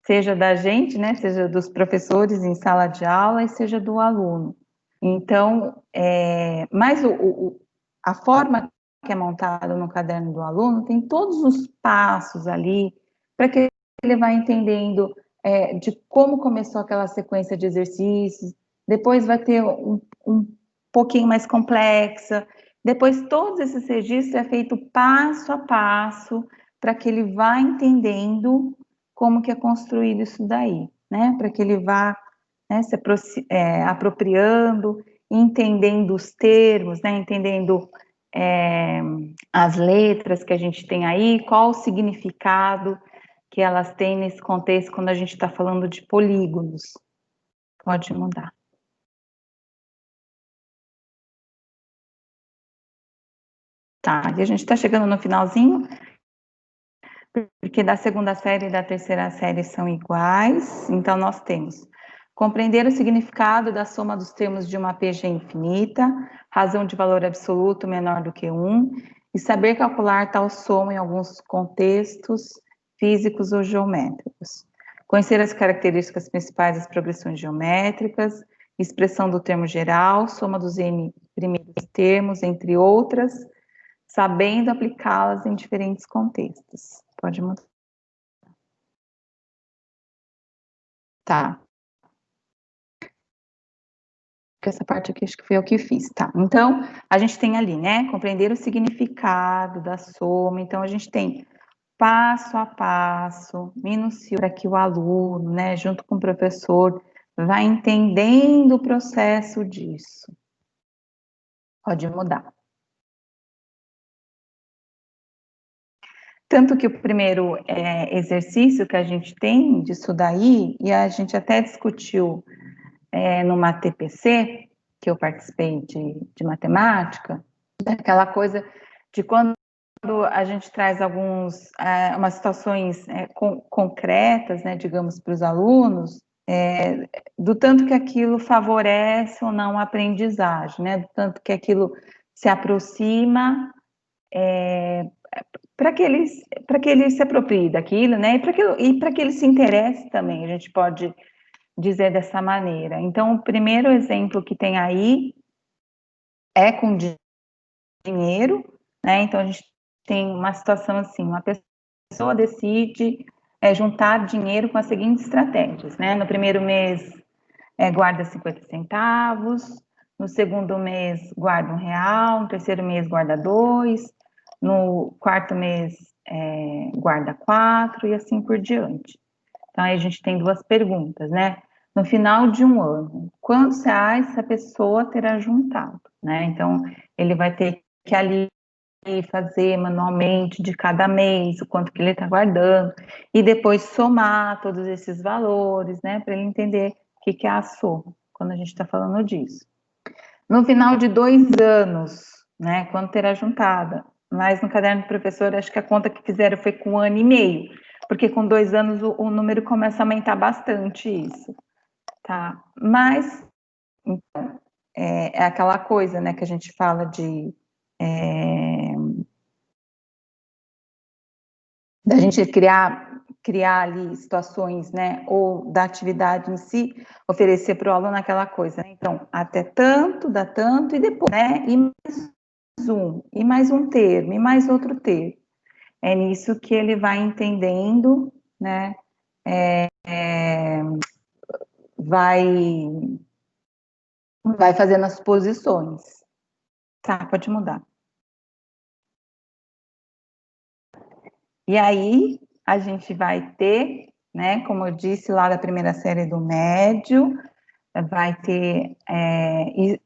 seja da gente, né, seja dos professores em sala de aula e seja do aluno. Então, mas a forma que é montado no caderno do aluno, tem todos os passos ali, para que ele vá entendendo de como começou aquela sequência de exercícios, depois vai ter um pouquinho mais complexa, depois todos esses registros é feito passo a passo, para que ele vá entendendo como que é construído isso daí, né, para que ele vá, né, se apropriando, entendendo os termos, né, entendendo as letras que a gente tem aí, qual o significado que elas têm nesse contexto quando a gente está falando de polígonos. Pode mudar. Tá, e a gente está chegando no finalzinho, porque da segunda série e da terceira série são iguais, então nós temos compreender o significado da soma dos termos de uma PG infinita, razão de valor absoluto menor do que 1, e saber calcular tal soma em alguns contextos físicos ou geométricos. Conhecer as características principais das progressões geométricas, expressão do termo geral, soma dos n primeiros termos, entre outras, sabendo aplicá-las em diferentes contextos. Pode mudar. Tá. Essa parte aqui acho que foi eu que fiz, tá? Então, a gente tem ali, né, compreender o significado da soma, então a gente tem passo a passo, minucioso, para que o aluno, né, junto com o professor, vá entendendo o processo disso. Pode mudar. Tanto que o primeiro exercício que a gente tem disso daí, e a gente até discutiu numa TPC, que eu participei de matemática, aquela coisa de quando a gente traz umas situações concretas, né, digamos, para os alunos, do tanto que aquilo favorece ou não a aprendizagem, né, do tanto que aquilo se aproxima para que ele se aproprie daquilo, né, e para que ele se interesse também, a gente pode dizer dessa maneira. Então, o primeiro exemplo que tem aí é com dinheiro, né, então a gente tem uma situação assim, uma pessoa decide juntar dinheiro com as seguintes estratégias, né, no primeiro mês guarda 50 centavos, no segundo mês guarda R$1, no terceiro mês guarda 2, no quarto mês guarda 4 e assim por diante. Então, aí a gente tem duas perguntas, né? No final de um ano, quantos reais essa pessoa terá juntado, né? Então, ele vai ter que ali fazer manualmente de cada mês, o quanto que ele está guardando, e depois somar todos esses valores, né? Para ele entender o que é a soma, quando a gente está falando disso. No final de 2 anos, né? Quanto terá juntada? Mas no caderno do professor, acho que a conta que fizeram foi com 1 ano e meio, porque com 2 anos o número começa a aumentar bastante isso, tá? Mas, então, é aquela coisa, né, que a gente fala de da gente criar ali situações, né, ou da atividade em si, oferecer para o aluno aquela coisa, né? Então, até tanto, dá tanto, e depois, né, e mais um termo, e mais outro termo. É nisso que ele vai entendendo, né, vai fazendo as posições. Tá, pode mudar. E aí, a gente vai ter, né, como eu disse lá da primeira série do médio, vai ter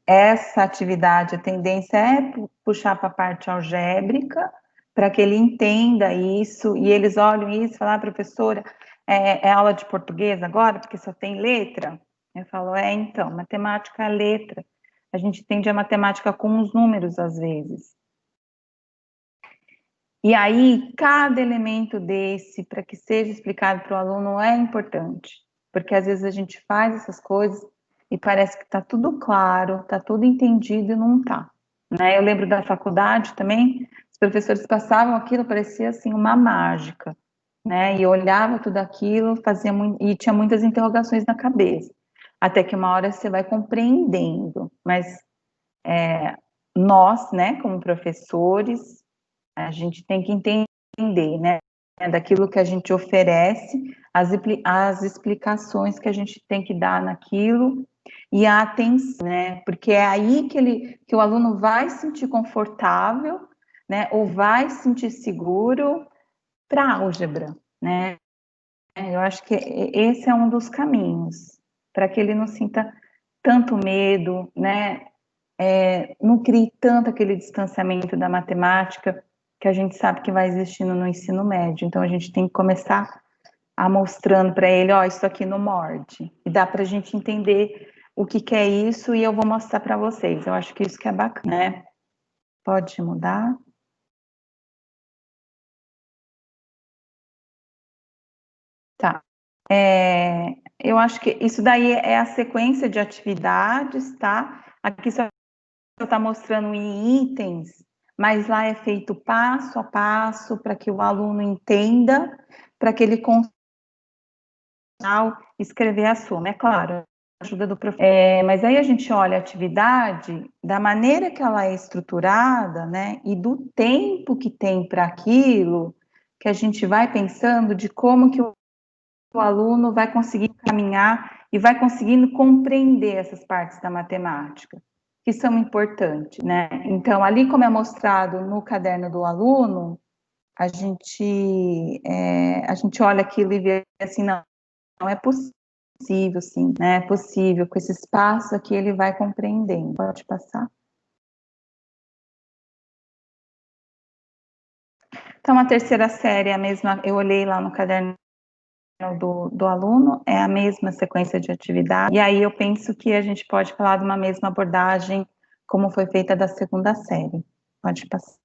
essa atividade, a tendência é puxar para a parte algébrica, para que ele entenda isso, e eles olham isso e falam, professora, é aula de português agora, porque só tem letra? Eu falo, então, matemática é letra. A gente entende a matemática com os números, às vezes. E aí, cada elemento desse, para que seja explicado para o aluno, é importante. Porque, às vezes, a gente faz essas coisas e parece que está tudo claro, está tudo entendido e não está. Né? Eu lembro da faculdade também, os professores passavam aquilo, parecia assim, uma mágica. Né? E eu olhava tudo aquilo, e tinha muitas interrogações na cabeça. Até que uma hora você vai compreendendo. Mas nós, né, como professores, a gente tem que entender, né, daquilo que a gente oferece, as explicações que a gente tem que dar naquilo, e a atenção, né, porque é aí que o aluno vai se sentir confortável, né, ou vai se sentir seguro para álgebra, né. Eu acho que esse é um dos caminhos, para que ele não sinta tanto medo, né, não crie tanto aquele distanciamento da matemática que a gente sabe que vai existindo no ensino médio. Então, a gente tem que começar a mostrando para ele, ó, isso aqui não morde. E dá para a gente entender o que é isso e eu vou mostrar para vocês. Eu acho que isso que é bacana, né? Pode mudar? Tá. Eu acho que isso daí é a sequência de atividades, tá? Aqui só está mostrando em itens, mas lá é feito passo a passo para que o aluno entenda, para que ele consiga escrever a soma. É claro, ajuda do professor. Mas aí a gente olha a atividade da maneira que ela é estruturada, né? E do tempo que tem para aquilo, que a gente vai pensando de como que o aluno vai conseguir caminhar e vai conseguindo compreender essas partes da matemática, que são importantes, né? Então, ali como é mostrado no caderno do aluno, a gente olha aquilo e vê assim, não é possível, sim, né? É possível, com esse espaço aqui ele vai compreendendo. Pode passar. Então, a terceira série é a mesma, eu olhei lá no caderno do aluno, é a mesma sequência de atividade, e aí eu penso que a gente pode falar de uma mesma abordagem como foi feita da segunda série. Pode passar.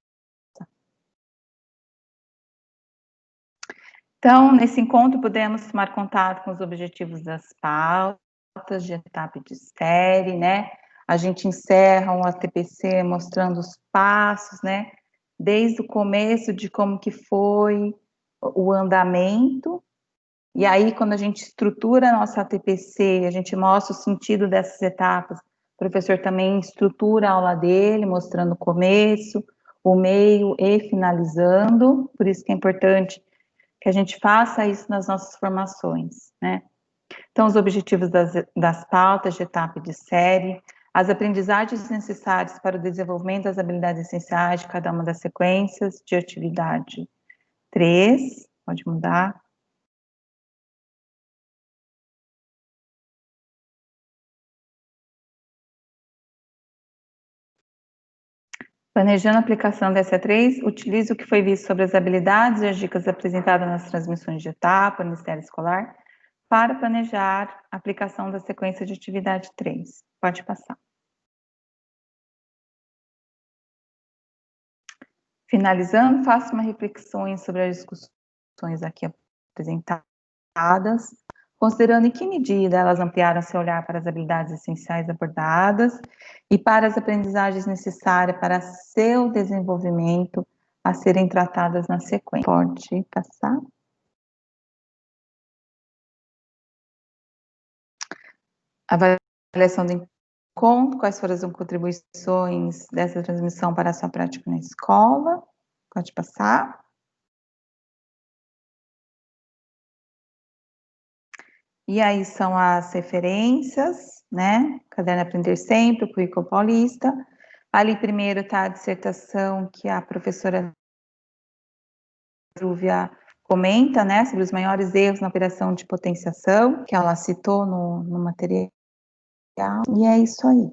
Então, nesse encontro, podemos tomar contato com os objetivos das pautas de etapa de série, né? A gente encerra um ATPC mostrando os passos, né? Desde o começo de como que foi o andamento. E aí, quando a gente estrutura a nossa ATPC, a gente mostra o sentido dessas etapas, o professor também estrutura a aula dele, mostrando o começo, o meio e finalizando. Por isso que é importante que a gente faça isso nas nossas formações, né? Então, os objetivos das pautas de etapa e de série, as aprendizagens necessárias para o desenvolvimento das habilidades essenciais de cada uma das sequências de atividade 3, pode mudar. Planejando a aplicação da SA3, utilize o que foi visto sobre as habilidades e as dicas apresentadas nas transmissões de etapa, no Ministério Escolar, para planejar a aplicação da sequência de atividade 3. Pode passar. Finalizando, faça uma reflexão sobre as discussões aqui apresentadas, considerando em que medida elas ampliaram seu olhar para as habilidades essenciais abordadas e para as aprendizagens necessárias para seu desenvolvimento a serem tratadas na sequência. Pode passar. Avaliação do encontro, quais foram as contribuições dessa transmissão para a sua prática na escola? Pode passar. E aí são as referências, né? Caderno Aprender Sempre, o Currículo Paulista. Ali primeiro está a dissertação que a professora Drúvia comenta, né? Sobre os maiores erros na operação de potenciação, que ela citou no material. E é isso aí.